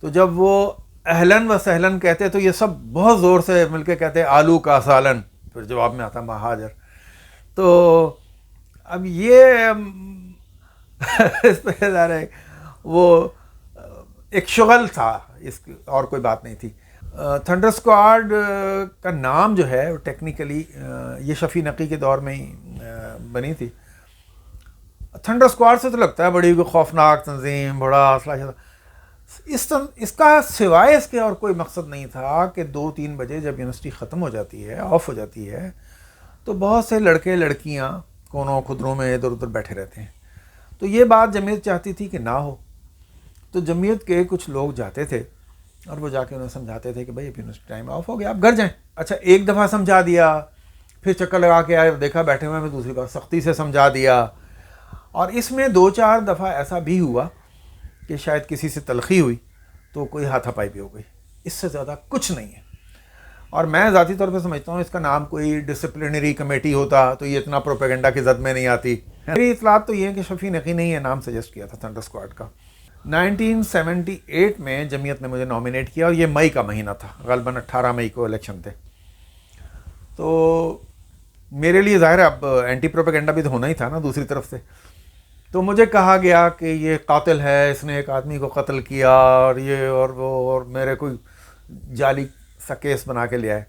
تو جب وہ اہلاً و سہلاً کہتے تو یہ سب بہت زور سے مل کے کہتے آلو کا سالن، پھر جواب میں آتا مہاجر. تو اب یہ اس پہ ظاہر ہے وہ ایک شغل تھا، اس اور کوئی بات نہیں تھی. تھنڈر اسکواڈ کا نام جو ہے ٹیکنیکلی یہ شفیع نقی کے دور میں ہی بنی تھی. تھنڈر اسکواڈ سے تو لگتا ہے بڑی خوفناک تنظیم، بڑا اسلحہ. اس کا سوائے اس کے اور کوئی مقصد نہیں تھا کہ 2-3 بجے جب یونیورسٹی ختم ہو جاتی ہے، آف ہو جاتی ہے، تو بہت سے لڑکے لڑکیاں کونوں خدروں میں ادھر ادھر بیٹھے رہتے ہیں. تو یہ بات جمعیت چاہتی تھی کہ نہ ہو. تو جمعیت کے کچھ لوگ جاتے تھے اور وہ جا کے انہیں سمجھاتے تھے کہ بھائی یونیورسٹی ٹائم آف ہو گیا، آپ گھر جائیں. اچھا ایک دفعہ سمجھا دیا، پھر چکر لگا کے آئے، دیکھا بیٹھے ہوئے میں، دوسری بار سختی سے سمجھا دیا. اور اس میں 2-4 دفعہ ایسا بھی ہوا کہ شاید کسی سے تلخی ہوئی تو کوئی ہاتھا پائی بھی ہو گئی. اس سے زیادہ کچھ نہیں ہے. اور میں ذاتی طور پہ سمجھتا ہوں اس کا نام کوئی ڈسپلنری کمیٹی ہوتا تو یہ اتنا پروپیگنڈا کی زد میں نہیں آتی. میری اطلاعات تو یہ ہے کہ شفیع نقی نے یہ نام سجیسٹ کیا تھا تھنڈر اسکواڈ کا. 1978 میں جمعیت نے مجھے نامینیٹ کیا اور یہ مئی کا مہینہ تھا، غالباً 18 مئی کو الیکشن تھے. تو میرے لیے ظاہر ہے اب اینٹی پروپیگنڈا بھی تو ہونا ہی تھا نا دوسری طرف سے. تو مجھے کہا گیا کہ یہ قاتل ہے، اس نے ایک آدمی کو قتل کیا اور یہ اور وہ، اور میرے کوئی جعلی سا کیس بنا کے لے آئے.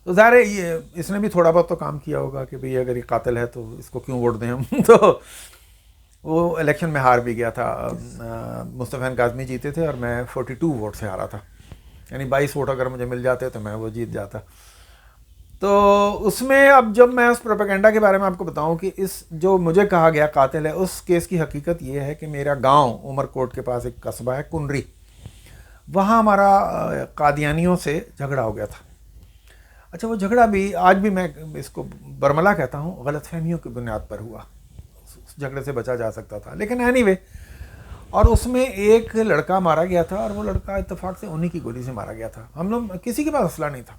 تو ظاہر ہے یہ اس نے بھی تھوڑا بہت تو کام کیا ہوگا کہ بھئی اگر یہ قاتل ہے تو اس کو کیوں ووٹ دیں ہم. تو وہ الیکشن میں ہار بھی گیا تھا. مصطفی کاظمی جیتے تھے اور میں 42 ووٹ سے ہارا تھا، یعنی 22 ووٹ اگر مجھے مل جاتے تو میں وہ جیت جاتا. تو اس میں اب جب میں اس پروپیگنڈا کے بارے میں آپ کو بتاؤں کہ اس جو مجھے کہا گیا قاتل ہے، اس کیس کی حقیقت یہ ہے کہ میرا گاؤں عمر کوٹ کے پاس ایک قصبہ ہے کنری، وہاں ہمارا قادیانیوں سے جھگڑا ہو گیا تھا. اچھا وہ جھگڑا بھی آج بھی میں اس کو برملا کہتا ہوں، غلط فہمیوں کی بنیاد پر ہوا. اس جھگڑے سے بچا جا سکتا تھا لیکن اینی وے. اور اس میں ایک لڑکا مارا گیا تھا اور وہ لڑکا اتفاق سے انہی کی گولی سے مارا گیا تھا. ہم لوگ کسی کے پاس اسلحہ نہیں تھا،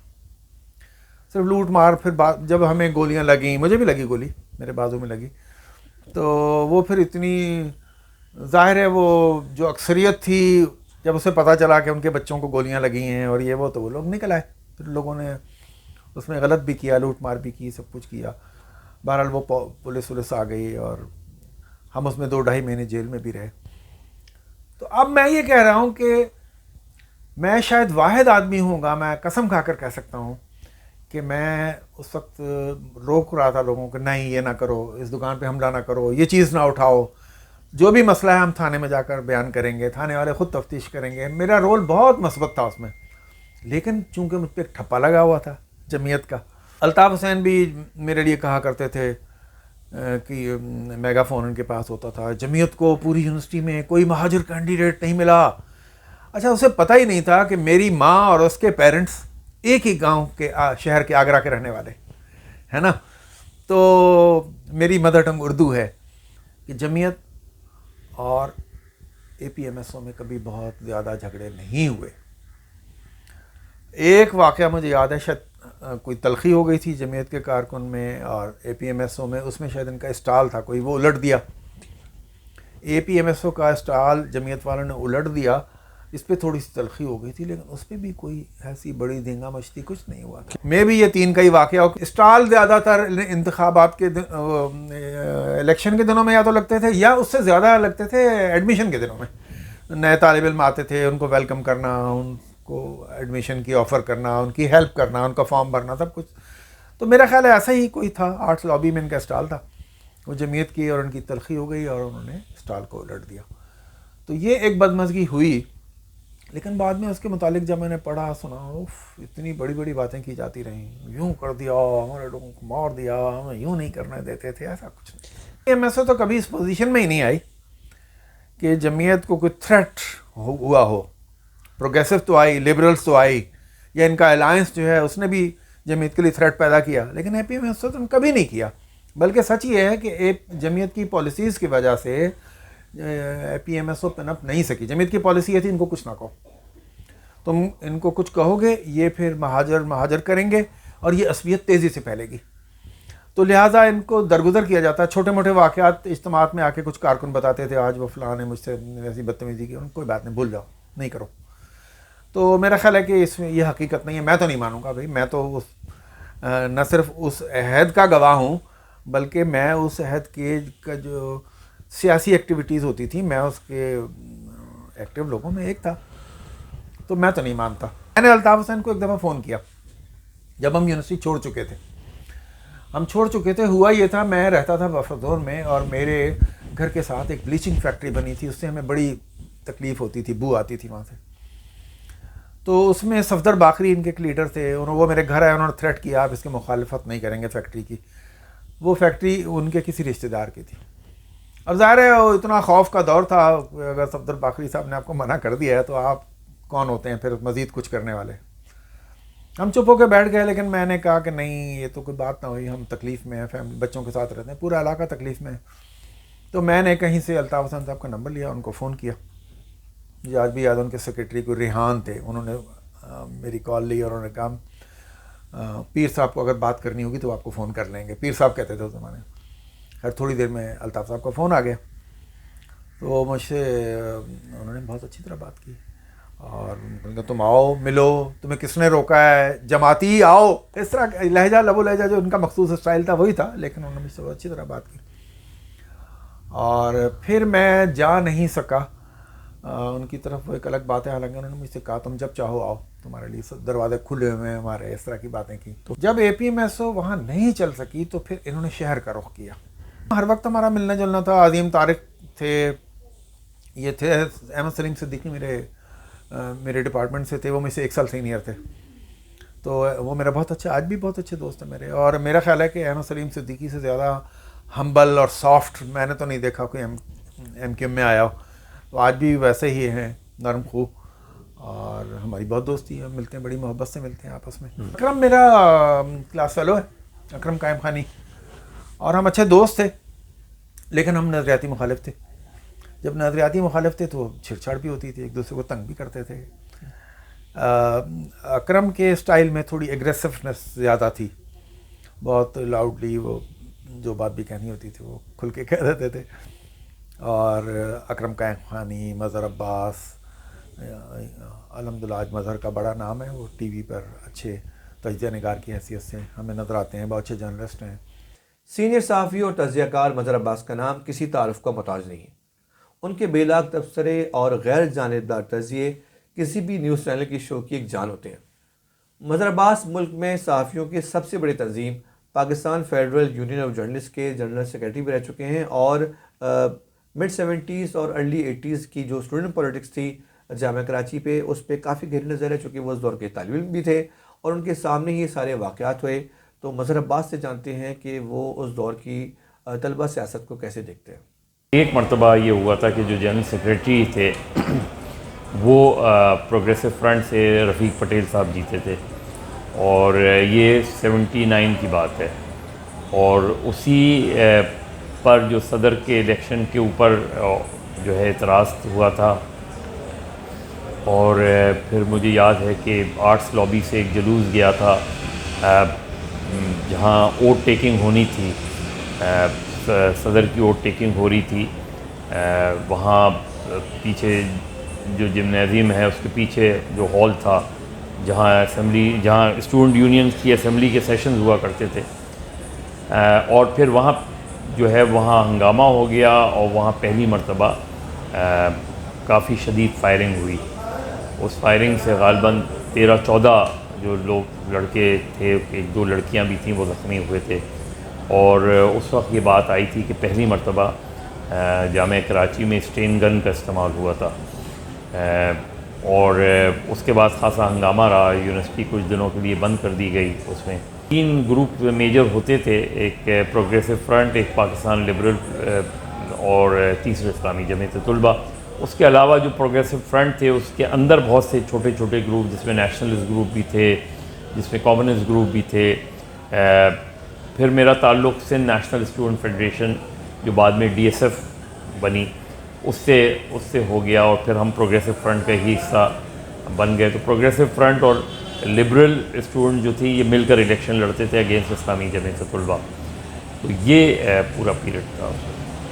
صرف لوٹ مار. پھر جب ہمیں گولیاں لگیں، مجھے بھی لگی گولی، میرے بازو میں لگی، تو وہ پھر اتنی ظاہر ہے وہ جو اکثریت تھی جب اسے پتہ چلا کہ ان کے بچوں کو گولیاں لگی ہیں اور یہ وہ، تو وہ لوگ نکل آئے. پھر لوگوں نے اس میں غلط بھی کیا، لوٹ مار بھی کی، سب کچھ کیا. بہرحال وہ پولیس آ گئی اور ہم اس میں 2-2.5 مہینے جیل میں بھی رہے. تو اب میں یہ کہہ رہا ہوں کہ میں شاید واحد آدمی ہوں گا، میں قسم کھا کر کہہ سکتا ہوں کہ میں اس وقت روک رہا تھا لوگوں کو، نہیں یہ نہ کرو، اس دکان پہ حملہ نہ کرو، یہ چیز نہ اٹھاؤ، جو بھی مسئلہ ہے ہم تھانے میں جا کر بیان کریں گے، تھانے والے خود تفتیش کریں گے. میرا رول بہت مثبت تھا اس میں. لیکن چونکہ مجھ پہ ایک ٹھپا لگا ہوا تھا جمعیت کا. الطاف حسین بھی میرے لیے کہا کرتے تھے کہ میگا فون ان کے پاس ہوتا تھا، جمعیت کو پوری یونیورسٹی میں کوئی مہاجر کینڈیڈیٹ نہیں ملا. اچھا اسے پتہ ہی نہیں تھا کہ میری ماں اور اس کے پیرنٹس ایک ہی گاؤں کے شہر کے آگرہ کے رہنے والے ہے نا. تو میری مدر ٹنگ اردو ہے کہ جمعیت اور APMSO میں کبھی بہت زیادہ جھگڑے نہیں ہوئے. ایک واقعہ مجھے یاد ہے, شاید کوئی تلخی ہو گئی تھی جمعیت کے کارکن میں اور APMSO میں, اس میں شاید ان کا اسٹال تھا کوئی, وہ الٹ دیا. APMSO کا اسٹال جمعیت والوں نے الٹ دیا, اس پہ تھوڑی سی تلخی ہو گئی تھی, لیکن اس پہ بھی کوئی ایسی بڑی دھینگا مچتی کچھ نہیں ہوا. میں بھی یہ 3 کا ہی واقعہ ہو. اسٹال زیادہ تر انتخابات کے الیکشن کے دنوں میں یا تو لگتے تھے, یا اس سے زیادہ لگتے تھے ایڈمیشن کے دنوں میں. نئے طالب علم آتے تھے, ان کو ویلکم کرنا, ان کو ایڈمیشن کی آفر کرنا, ان کی ہیلپ کرنا, ان کا فارم بھرنا, سب کچھ. تو میرا خیال ہے ایسا ہی کوئی تھا, آرٹس لابی میں ان کا اسٹال تھا, وہ جمعیت کی اور ان کی تلخی ہو گئی اور انہوں نے اسٹال کو الٹ دیا. تو یہ ایک بدمزگی ہوئی, لیکن بعد میں اس کے متعلق جب میں نے پڑھا سنا, اتنی بڑی بڑی باتیں کی جاتی رہیں, یوں کر دیا, ہمارے لوگوں کو مار دیا, ہمیں یوں نہیں کرنے دیتے تھے, ایسا کچھ نہیں. APMSO تو کبھی اس پوزیشن میں ہی نہیں آئی کہ جمعیت کو کوئی تھریٹ ہوا ہو. پروگریسو تو آئی, لبرلز تو آئی, یا ان کا الائنس جو ہے اس نے بھی جمعیت کے لیے تھریٹ پیدا کیا, لیکن APMSO تو کبھی نہیں کیا. بلکہ سچ یہ ہے کہ جمعیت کی پالیسیز کی وجہ سے APMSO پن اپ نہیں سکی. جمعیت کی پالیسی یہ تھی, ان کو کچھ نہ کہو, تم ان کو کچھ کہو گے یہ پھر مہاجر کریں گے اور یہ عصبیت تیزی سے پھیلے گی. تو لہٰذا ان کو درگزر کیا جاتا ہے. چھوٹے موٹے واقعات اجتماعات میں آ کے کچھ کارکن بتاتے تھے, آج وہ فلاں نے مجھ سے ایسی بدتمیزی کی, ان کوئی بات نہیں, بھول جاؤ, نہیں کرو. تو میرا خیال ہے کہ اس میں یہ حقیقت نہیں ہے. میں تو نہیں مانوں گا بھائی, میں تو نہ صرف اس عہد کا گواہ ہوں, بلکہ میں اس عہد کے کا جو سیاسی ایکٹیویٹیز ہوتی تھیں, میں اس کے ایکٹیو لوگوں میں ایک تھا. تو میں تو نہیں مانتا. میں نے الطاف حسین کو ایک دفعہ فون کیا جب ہم یونیورسٹی چھوڑ چکے تھے. ہوا یہ تھا, میں رہتا تھا وفدور میں, اور میرے گھر کے ساتھ ایک بلیچنگ فیکٹری بنی تھی, اس سے ہمیں بڑی تکلیف ہوتی تھی, بو آتی تھی وہاں سے. تو اس میں صفدر باقری ان کے ایک لیڈر تھے, وہ میرے گھر آئے, انہوں نے تھریٹ کیا آپ اس کی مخالفت نہیں کریں گے فیکٹری کی. وہ فیکٹری ان کے کسی رشتہ دار کی تھی. اب ظاہر ہے وہ اتنا خوف کا دور تھا, اگر صفدر باقری صاحب نے آپ کو منع کر دیا ہے تو آپ کون ہوتے ہیں پھر مزید کچھ کرنے والے. ہم چپ ہو کے بیٹھ گئے, لیکن میں نے کہا کہ نہیں, یہ تو کوئی بات نہ ہوئی, ہم تکلیف میں ہیں, فیملی بچوں کے ساتھ رہتے ہیں, پورا علاقہ تکلیف میں ہے. تو میں نے کہیں سے الطاف حسین صاحب کا نمبر لیا, ان کو فون کیا. مجھے آج بھی یاد, ان کے سیکریٹری کو ریحان تھے, انہوں نے میری کال لی اور انہوں نے کہا پیر صاحب کو اگر بات کرنی ہوگی تو آپ کو فون کر لیں گے. پیر صاحب کہتے تھے اس زمانے. خیر تھوڑی دیر میں الطاف صاحب کا فون آ گیا, تو مجھ سے انہوں نے بہت اچھی طرح بات کی, اور تم آؤ ملو, تمہیں کس نے روکا ہے, جماعتی آؤ, اس طرح لہجہ, لب و لہجہ جو ان کا مخصوص اسٹائل تھا وہی تھا, لیکن انہوں نے مجھ سے بہت اچھی طرح بات کی. اور پھر میں جا نہیں سکا ان کی طرف, وہ ایک الگ بات ہے, حالانکہ انہوں نے مجھ سے کہا تم جب چاہو آؤ, تمہارے لیے دروازے کھلے ہوئے ہیں ہمارے, اس طرح کی باتیں کی. تو جب APMSO وہاں نہیں چل سکی تو پھر انہوں نے شہر کا رخ کیا. ہر وقت ہمارا ملنا جلنا تھا. عظیم طارق تھے, یہ تھے احمد سلیم صدیقی, میرے ڈپارٹمنٹ سے تھے, وہ مجھ سے 1 سال سینئر تھے. تو وہ میرا بہت اچھا, آج بھی بہت اچھے دوست ہیں میرے. اور میرا خیال ہے کہ احمد سلیم صدیقی سے زیادہ ہمبل اور سافٹ میں نے تو نہیں دیکھا کوئی MQM میں آیا ہو. تو آج بھی ویسے ہی ہیں, نرم خو, اور ہماری بہت دوستی ہے, ملتے ہیں, بڑی محبت سے ملتے ہیں آپس میں. اکرم میرا کلاس فیلو ہے, اکرم قائم خانی, اور ہم اچھے دوست تھے, لیکن ہم نظریاتی مخالف تھے. جب نظریاتی مخالف تھے تو چھیڑ چھاڑ بھی ہوتی تھی, ایک دوسرے کو تنگ بھی کرتے تھے. اکرم کے اسٹائل میں تھوڑی ایگریسونیس زیادہ تھی, بہت لاؤڈلی وہ جو بات بھی کہنی ہوتی تھی وہ کھل کے کہہ دیتے تھے. اور اکرم قائم خانی, مظہر عباس, الحمدللہ آج مظہر کا بڑا نام ہے, وہ ٹی وی پر اچھے تجزیہ نگار کی حیثیت سے ہمیں نظر آتے ہیں, بہت اچھے جرنلسٹ ہیں. سینئر صحافی اور تجزیہ کار مظہر عباس کا نام کسی تعارف کا محتاج نہیں ہے. ان کے بے لاگ تبصرے اور غیر جانبدار تجزیے کسی بھی نیوز چینل کی شو کی ایک جان ہوتے ہیں. مظہر عباس ملک میں صحافیوں کی سب سے بڑی تنظیم Pakistan federal union of journalist کے جنرل سیکرٹری بھی رہ چکے ہیں, اور mid 70s اور ارلی 80s کی جو اسٹوڈنٹ پولیٹکس تھی جامعہ کراچی پہ, اس پہ کافی گہری نظر ہے, چونکہ وہ اس دور کے طالب علم بھی تھے اور ان کے سامنے ہی سارے واقعات ہوئے. تو مظہر عباس سے جانتے ہیں کہ وہ اس دور کی طلبہ سیاست کو کیسے دیکھتے ہیں. ایک مرتبہ یہ ہوا تھا کہ جو جنرل سیکریٹری تھے وہ پروگریسو فرنٹ سے رفیق پٹیل صاحب جیتے تھے, اور یہ 79 کی بات ہے, اور اسی پر جو صدر کے الیکشن کے اوپر جو ہے اعتراض ہوا تھا، اور پھر مجھے یاد ہے کہ آرٹس لابی سے ایک جلوس گیا تھا جہاں ووٹ ٹیکنگ ہونی تھی، صدر کی ووٹ ٹیکنگ ہو رہی تھی، وہاں پیچھے جو جمنازیم ہے اس کے پیچھے جو ہال تھا جہاں اسٹوڈنٹ یونین کی اسمبلی کے سیشنز ہوا کرتے تھے، اور پھر وہاں جو ہے وہاں ہنگامہ ہو گیا، اور وہاں پہلی مرتبہ کافی شدید فائرنگ ہوئی۔ اس فائرنگ سے غالباً 13-14 جو لوگ لڑکے تھے، 1-2 لڑکیاں بھی تھیں، وہ زخمی ہوئے تھے، اور اس وقت یہ بات آئی تھی کہ پہلی مرتبہ جامعہ کراچی میں اسٹین گن کا استعمال ہوا تھا، اور اس کے بعد خاصا ہنگامہ رہا، یونیورسٹی کچھ دنوں کے لیے بند کر دی گئی۔ اس میں 3 گروپ میجر ہوتے تھے، ایک پروگریسو فرنٹ، ایک پاکستان لبرل، اور تیسرے اسلامی جمعیت طلبہ۔ اس کے علاوہ جو پروگریسو فرنٹ تھے اس کے اندر بہت سے چھوٹے چھوٹے گروپ، جس میں نیشنلسٹ گروپ بھی تھے، جس میں کمیونسٹ گروپ بھی تھے۔ پھر میرا تعلق سندھ نیشنل اسٹوڈنٹ فیڈریشن جو بعد میں DSF بنی اس سے ہو گیا، اور پھر ہم پروگریسو فرنٹ کا ہی حصہ بن گئے۔ تو پروگریسو فرنٹ اور لبرل اسٹوڈنٹ جو تھی یہ مل کر الیکشن لڑتے تھے اگینسٹ اسلامی جمعیت طلبہ۔ تو یہ پورا پیریڈ تھا۔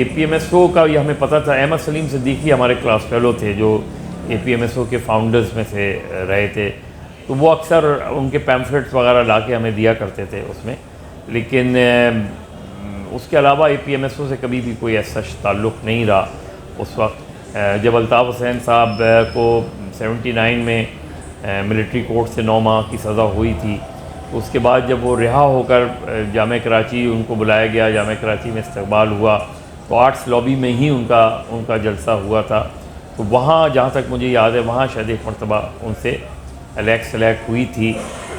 APMSO کا یہ ہمیں پتہ تھا، احمد سلیم صدیقی ہمارے کلاس فیلو تھے جو APMSO کے فاؤنڈرز میں سے رہے تھے، تو وہ اکثر ان کے پیمفلٹس وغیرہ لا کے ہمیں دیا کرتے تھے اس میں، لیکن اس کے علاوہ APMSO سے کبھی بھی کوئی ایسا تعلق نہیں رہا۔ اس وقت جب الطاف حسین صاحب کو 79 میں ملٹری کورٹ سے 9 ماہ کی سزا ہوئی تھی، تو اس کے بعد جب وہ رہا ہو کر جامعہ کراچی ان کو بلایا گیا، جامعہ کراچی میں استقبال ہوا، تو آرٹس لابی میں ہی ان کا جلسہ ہوا تھا۔ تو وہاں جہاں تک مجھے یاد ہے وہاں شاید ایک مرتبہ ان سے سلیکٹ ہوئی تھی،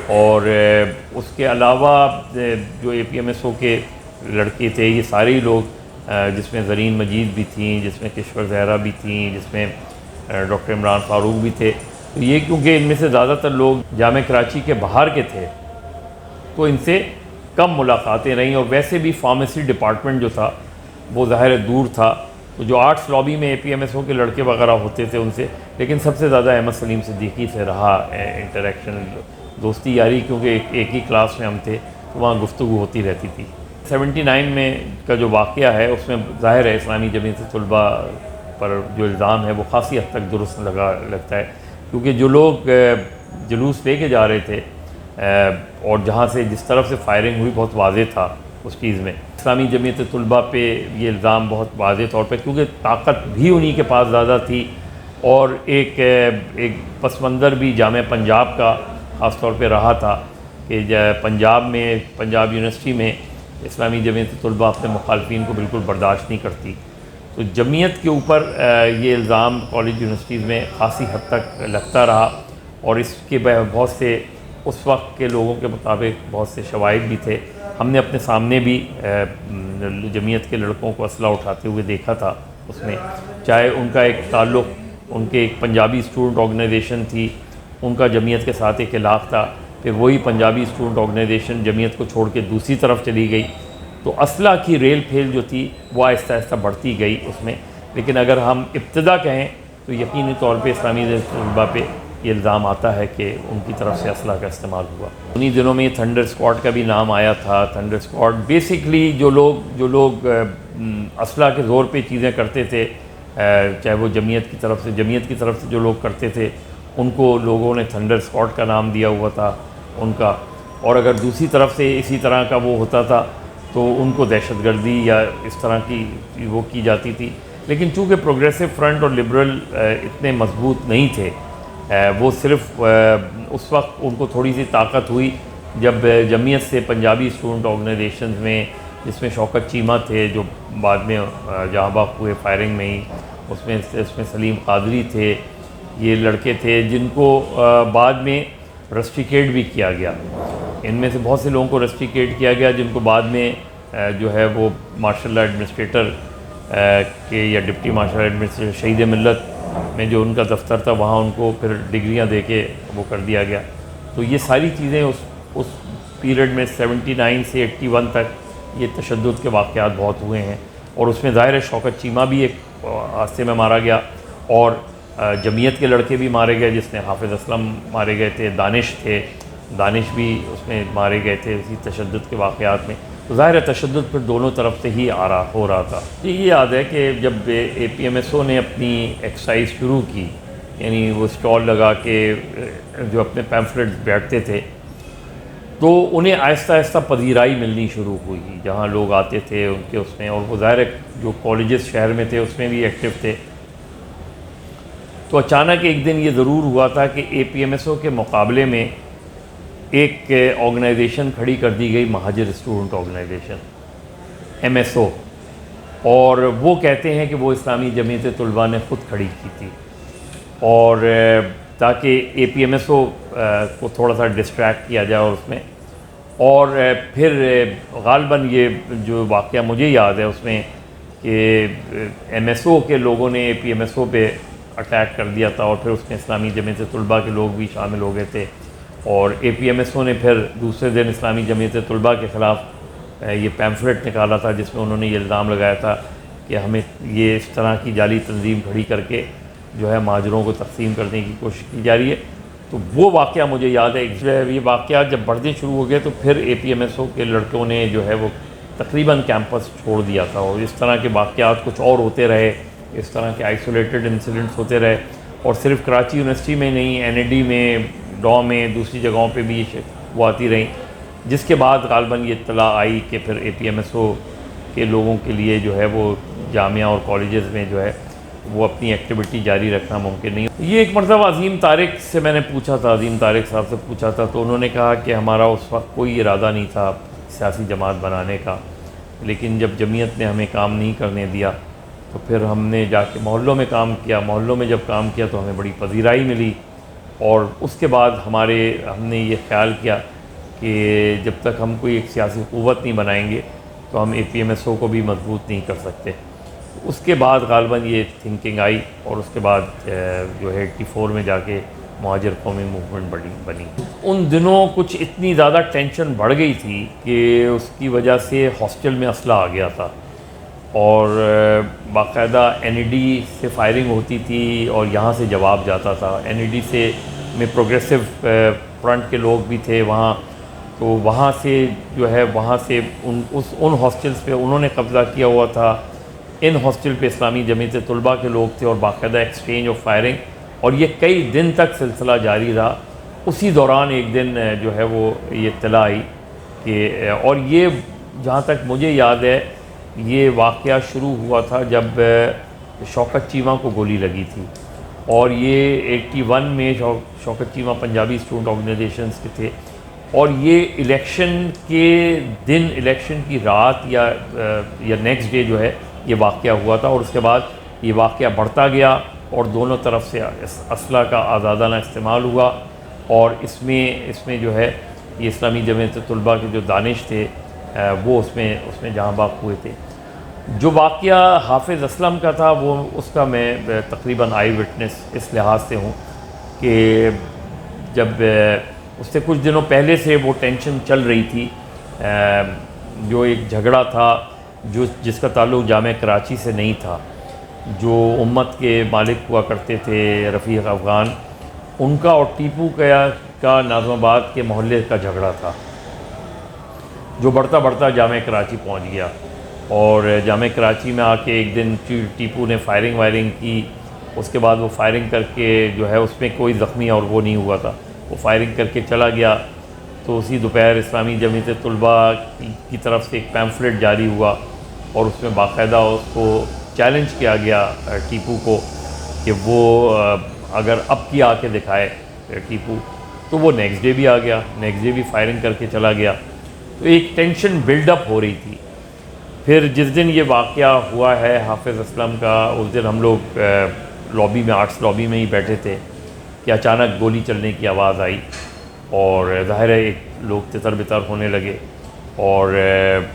اور اس کے علاوہ جو APMSO کے لڑکے تھے یہ سارے ہی لوگ، جس میں زرین مجید بھی تھیں، جس میں کشور زہرا بھی تھیں، جس میں ڈاکٹر عمران فاروق بھی تھے، تو یہ کیونکہ ان میں سے زیادہ تر لوگ جامعہ کراچی کے باہر کے تھے تو ان سے کم ملاقاتیں رہیں، اور ویسے بھی فارمیسی ڈپارٹمنٹ جو تھا وہ ظاہر دور تھا، تو جو آرٹس لابی میں APMSO کے لڑکے وغیرہ ہوتے تھے ان سے، لیکن سب سے زیادہ احمد سلیم صدیقی سے رہا انٹریکشن، دوستی یاری، کیونکہ ایک ہی کلاس میں ہم تھے تو وہاں گفتگو ہوتی رہتی تھی۔ 79 میں کا جو واقعہ ہے اس میں ظاہر ہے اسلامی جمعیت طلبہ پر جو الزام ہے وہ خاصی حد تک درست لگتا ہے، کیونکہ جو لوگ جلوس لے کے جا رہے تھے اور جہاں سے جس طرف سے فائرنگ ہوئی بہت واضح تھا اس چیز میں، اسلامی جمعیت طلبہ پہ یہ الزام بہت واضح طور پہ، کیونکہ طاقت بھی انہی کے پاس زیادہ تھی، اور ایک پس منظر بھی جامعہ پنجاب کا خاص طور پہ رہا تھا کہ پنجاب یونیورسٹی میں اسلامی جمعیت طلبہ اپنے مخالفین کو بالکل برداشت نہیں کرتی۔ تو جمعیت کے اوپر یہ الزام کالج یونیورسٹیز میں خاصی حد تک لگتا رہا، اور اس کے بہت سے اس وقت کے لوگوں کے مطابق بہت سے شواہد بھی تھے۔ ہم نے اپنے سامنے بھی جمعیت کے لڑکوں کو اسلحہ اٹھاتے ہوئے دیکھا تھا اس میں، چاہے ان کا ایک تعلق ان کے ایک پنجابی اسٹوڈنٹ آرگنائزیشن تھی، ان کا جمعیت کے ساتھ ایک علاق تھا، پھر وہی پنجابی اسٹوڈنٹ آرگنائزیشن جمعیت کو چھوڑ کے دوسری طرف چلی گئی، تو اسلحہ کی ریل پھیل جو تھی وہ آہستہ آہستہ بڑھتی گئی اس میں۔ لیکن اگر ہم ابتدا کہیں تو یقینی طور پہ اسلامی طلبہ پہ یہ الزام آتا ہے کہ ان کی طرف سے اسلحہ کا استعمال ہوا۔ انہی دنوں میں تھنڈر اسکواڈ کا بھی نام آیا تھا۔ تھنڈر اسکواڈ بیسکلی جو لوگ اسلحہ کے زور پہ چیزیں کرتے تھے، چاہے وہ جمعیت کی طرف سے جو لوگ کرتے تھے ان کو لوگوں نے تھنڈر اسکواڈ کا نام دیا ہوا تھا ان کا، اور اگر دوسری طرف سے اسی طرح کا وہ ہوتا تھا تو ان کو دہشت گردی یا اس طرح کی وہ کی جاتی تھی۔ لیکن چونکہ پروگریسو فرنٹ اور لبرل اتنے مضبوط نہیں تھے، وہ صرف اس وقت ان کو تھوڑی سی طاقت ہوئی جب جمعیت سے پنجابی اسٹوڈنٹ آرگنائزیشنز میں، جس میں شوکت چیمہ تھے جو بعد میں جہاں بحق ہوئے فائرنگ میں ہی، اس میں سلیم قادری تھے، یہ لڑکے تھے جن کو بعد میں رسٹیکیٹ بھی کیا گیا۔ ان میں سے بہت سے لوگوں کو رسٹیکیٹ کیا گیا جن کو بعد میں جو ہے وہ مارشل لا ایڈمنسٹریٹر کے یا ڈپٹی مارشل لا ایڈمنسٹریٹر شہید ملت میں جو ان کا دفتر تھا وہاں ان کو پھر ڈگریاں دے کے وہ کر دیا گیا۔ تو یہ ساری چیزیں اس پیریڈ میں 79 سے 81 تک یہ تشدد کے واقعات بہت ہوئے ہیں، اور اس میں ظاہر ہے شوکت چیمہ بھی ایک حادثے میں مارا گیا، اور جمعیت کے لڑکے بھی مارے گئے، جس نے حافظ اسلم مارے گئے تھے، دانش بھی اس میں مارے گئے تھے اسی تشدد کے واقعات میں۔ تو ظاہر ہے تشدد پھر دونوں طرف سے ہی ہو رہا تھا۔ یہ یاد ہے کہ جب اے پی ایم ایس او نے اپنی ایکسرسائز شروع کی، یعنی وہ اسٹال لگا کے جو اپنے پیمفلٹ بیٹھتے تھے، تو انہیں آہستہ آہستہ پذیرائی ملنی شروع ہوئی جہاں لوگ آتے تھے ان کے اس میں، اور وہ ظاہر ہے جو کالجز شہر میں تھے اس میں بھی ایکٹیو تھے۔ تو اچانک ایک دن یہ ضرور ہوا تھا کہ اے پی ایم ایس او کے مقابلے میں ایک آرگنائزیشن کھڑی کر دی گئی، Mohajir Student Organization, M S O, اور وہ کہتے ہیں کہ وہ اسلامی جمعیت طلباء نے خود کھڑی کی تھی، اور تاکہ اے پی ایم ایس او کو تھوڑا سا ڈسٹریکٹ کیا جائے اور اس میں، اور پھر غالباً یہ جو واقعہ مجھے یاد ہے اس میں کہ ایم ایس او کے لوگوں نے اے پی ایم ایس او پہ اٹیک کر دیا تھا، اور پھر اس میں اسلامی جمعیت طلباء کے لوگ بھی شامل ہو گئے تھے، اور اے پی ایم ایس او نے پھر دوسرے دن اسلامی جمعیت طلباء کے خلاف یہ پیمفلٹ نکالا تھا، جس میں انہوں نے یہ الزام لگایا تھا کہ ہمیں یہ اس طرح کی جعلی تنظیم کھڑی کر کے جو ہے مہاجروں کو تقسیم کرنے کی کوشش کی جا رہی ہے۔ تو وہ واقعہ مجھے یاد ہے۔ یہ واقعات جب بڑھنے شروع ہو گئے تو پھر اے پی ایم ایس او کے لڑکوں نے جو ہے وہ تقریباً کیمپس چھوڑ دیا تھا، اور اس طرح کے واقعات کچھ اور ہوتے رہے، اس طرح کے آئسولیٹڈ انسیڈنٹس ہوتے رہے، اور صرف کراچی یونیورسٹی میں نہیں، این اے ڈی میں، ڈاؤ میں، دوسری جگہوں پہ بھی وہ آتی رہیں، جس کے بعد غالباً یہ اطلاع آئی کہ پھر اے پی ایم ایس او کے لوگوں کے لیے جو ہے وہ جامعہ اور کالجز میں جو ہے وہ اپنی ایکٹیویٹی جاری رکھنا ممکن نہیں۔ یہ ایک مرتبہ عظیم طارق سے میں نے پوچھا تھا، عظیم طارق صاحب سے پوچھا تھا، تو انہوں نے کہا کہ ہمارا اس وقت کوئی ارادہ نہیں تھا سیاسی جماعت بنانے کا، لیکن جب جمعیت نے ہمیں کام نہیں کرنے دیا تو پھر ہم نے جا کے محلوں میں کام کیا، محلوں میں جب کام کیا تو ہمیں بڑی پذیرائی ملی، اور اس کے بعد ہم نے یہ خیال کیا کہ جب تک ہم کوئی ایک سیاسی قوت نہیں بنائیں گے تو ہم اے پی ایم ایس او کو بھی مضبوط نہیں کر سکتے۔ اس کے بعد غالباً یہ تھنکنگ آئی، اور اس کے بعد جو ہے 84 میں جا کے مہاجر قومی موومنٹ بنی۔ ان دنوں کچھ اتنی زیادہ ٹینشن بڑھ گئی تھی کہ اس کی وجہ سے ہاسٹل میں اسلحہ آ گیا تھا، اور باقاعدہ این ای ڈی سے فائرنگ ہوتی تھی اور یہاں سے جواب جاتا تھا۔ این ای ڈی سے میں پروگریسو فرنٹ کے لوگ بھی تھے وہاں، تو وہاں سے جو ہے وہاں سے ان ہاسٹلز پہ انہوں نے قبضہ کیا ہوا تھا، ان ہاسٹل پہ اسلامی جمعیت طلباء کے لوگ تھے، اور باقاعدہ ایکسچینج آف فائرنگ، اور یہ کئی دن تک سلسلہ جاری رہا۔ اسی دوران ایک دن جو ہے وہ یہ اطلاع آئی کہ، اور یہ جہاں تک مجھے یاد ہے یہ واقعہ شروع ہوا تھا جب شوکت چیمہ کو گولی لگی تھی، اور یہ 81 میں شوکت چیمہ پنجابی اسٹوڈنٹ آرگنائزیشنز کے تھے، اور یہ الیکشن کے دن، الیکشن کی رات یا نیکسٹ ڈے جو ہے یہ واقعہ ہوا تھا، اور اس کے بعد یہ واقعہ بڑھتا گیا، اور دونوں طرف سے اسلحہ کا آزادانہ استعمال ہوا، اور اس میں جو ہے یہ اسلامی جمعیت طلباء کے جو دانش تھے وہ اس میں جہاں باق ہوئے تھے۔ جو واقعہ حافظ اسلم کا تھا وہ اس کا میں تقریباً آئی وٹنس اس لحاظ سے ہوں کہ جب اس سے کچھ دنوں پہلے سے وہ ٹینشن چل رہی تھی، جو ایک جھگڑا تھا جس کا تعلق جامعہ کراچی سے نہیں تھا، جو امت کے مالک ہوا کرتے تھے رفیق افغان، ان کا اور ٹیپو کا ناظم آباد کے محلے کا جھگڑا تھا، جو بڑھتا بڑھتا جامعہ کراچی پہنچ گیا، اور جامعہ کراچی میں آ کے ایک دن ٹیپو نے فائرنگ کی، اس کے بعد وہ فائرنگ کر کے جو ہے اس میں کوئی زخمی اور وہ نہیں ہوا تھا، وہ فائرنگ کر کے چلا گیا۔ تو اسی دوپہر اسلامی جمعیت طلباء کی طرف سے ایک پیمفلٹ جاری ہوا، اور اس میں باقاعدہ اس کو چیلنج کیا گیا ٹیپو کو کہ وہ اگر اب کی آ کے دکھائے ٹیپو، تو وہ نیکسٹ ڈے بھی آ گیا، نیکسٹ ڈے بھی فائرنگ کر کے چلا گیا۔ تو ایک ٹینشن بلڈ اپ ہو رہی تھی۔ پھر جس دن یہ واقعہ ہوا ہے حافظ اسلم کا، اس دن ہم لوگ لابی میں، آرٹس لابی میں ہی بیٹھے تھے کہ اچانک گولی چلنے کی آواز آئی، اور ظاہر ہے ایک لوگ تتر بتر ہونے لگے، اور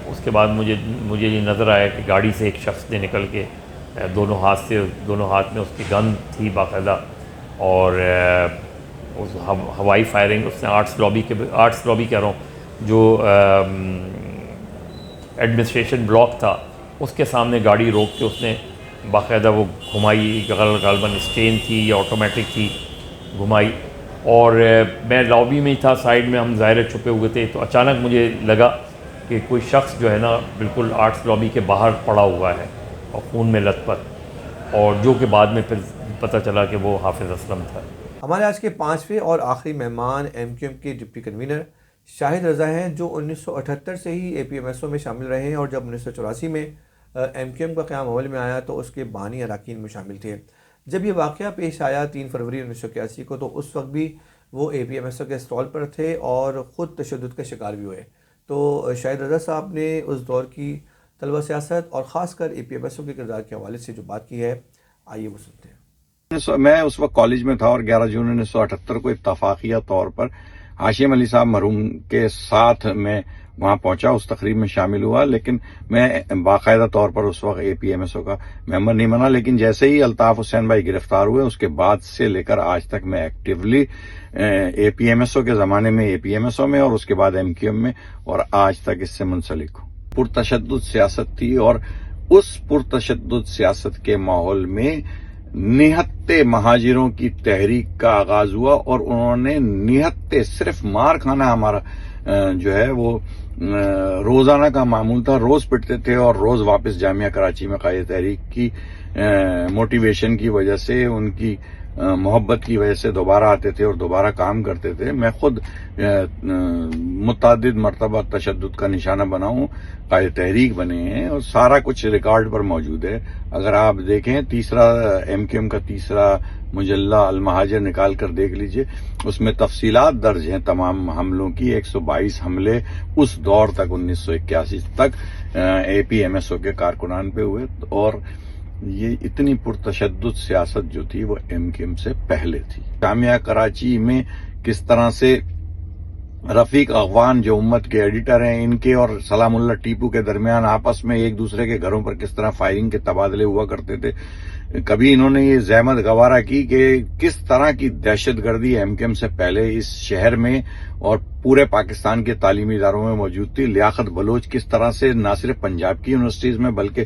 اس کے بعد مجھے یہ نظر آیا کہ گاڑی سے ایک شخص نے نکل کے دونوں ہاتھ میں اس کی گن تھی باقاعدہ، اور اس ہوائی فائرنگ اس نے آرٹس لابی کہہ رہا ہوں، جو ایڈمنسٹریشن بلاک تھا اس کے سامنے گاڑی روک کے اس نے باقاعدہ وہ گھمائی، غالباً اسٹین تھی یا آٹومیٹک تھی، گھمائی، اور میں لابی میں ہی تھا، سائیڈ میں ہم ظاہر چھپے ہوئے تھے، تو اچانک مجھے لگا کہ کوئی شخص جو ہے نا بالکل آرٹس لابی کے باہر پڑا ہوا ہے اور خون میں لت پت، اور جو کہ بعد میں پھر پتہ چلا کہ وہ حافظ اسلم تھا۔ ہمارے آج کے 5ویں اور آخری مہمان ایم کیو ایم کے ڈپٹی کنوینر شاہد رضا ہیں، جو 1978 سے ہی اے پی ایم ایس او میں شامل رہے ہیں، اور جب 1984 میں ایم کیو ایم کا قیام عمل میں آیا تو اس کے بانی اراکین میں شامل تھے۔ جب یہ واقعہ پیش آیا 3 فروری 1981 کو، تو اس وقت بھی وہ اے پی ایم ایس او کے اسٹال پر تھے اور خود تشدد کا شکار بھی ہوئے۔ تو شاہد رضا صاحب نے اس دور کی طلبہ سیاست اور خاص کر اے پی ایم ایس او کے کردار کے حوالے سے جو بات کی ہے، آئیے وہ سنتے ہیں۔ میں اس وقت کالج میں تھا اور 11 جون 1978 کو اتفاقیہ طور پر ہاشم علی صاحب مرحوم کے ساتھ میں وہاں پہنچا، اس تقریب میں شامل ہوا، لیکن میں باقاعدہ طور پر اس وقت اے پی ایم ایس او کا ممبر نہیں بنا۔ لیکن جیسے ہی الطاف حسین بھائی گرفتار ہوئے، اس کے بعد سے لے کر آج تک میں ایکٹیولی اے پی ایم ایس او کے زمانے میں اے پی ایم ایس او میں، اور اس کے بعد ایم کیو ایم میں، اور آج تک اس سے منسلک ہوں۔ پرتشدد سیاست تھی، اور اس پرتشدد سیاست کے ماحول میں نہتے مہاجروں کی تحریک کا آغاز ہوا، اور انہوں نے نہتے صرف مار کھانا ہمارا جو ہے وہ روزانہ کا معمول تھا، روز پٹتے تھے اور روز واپس جامعہ کراچی میں قائد تحریک کی موٹیویشن کی وجہ سے، ان کی محبت کی وجہ سے دوبارہ آتے تھے اور دوبارہ کام کرتے تھے۔ میں خود متعدد مرتبہ تشدد کا نشانہ بنا ہوں، قائد تحریک بنے ہیں، اور سارا کچھ ریکارڈ پر موجود ہے۔ اگر آپ دیکھیں تیسرا ایم کیو ایم کا تیسرا مجلہ المہاجر نکال کر دیکھ لیجئے، اس میں تفصیلات درج ہیں تمام حملوں کی۔ 122 حملے اس دور تک 1981 تک اے پی ایم ایس او کے کارکنان پہ ہوئے، اور یہ اتنی پرتشدد سیاست جو تھی وہ ایم کیو ایم سے پہلے تھی۔ جامعہ کراچی میں کس طرح سے رفیق اغوان جو امت کے ایڈیٹر ہیں، ان کے اور سلام اللہ ٹیپو کے درمیان آپس میں ایک دوسرے کے گھروں پر کس طرح فائرنگ کے تبادلے ہوا کرتے تھے۔ کبھی انہوں نے یہ زحمت گوارا کی کہ کس طرح کی دہشت گردی ایم کیو ایم سے پہلے اس شہر میں اور پورے پاکستان کے تعلیمی اداروں میں موجود تھی۔ لیاقت بلوچ کس طرح سے نہ صرف پنجاب کی یونیورسٹیز میں بلکہ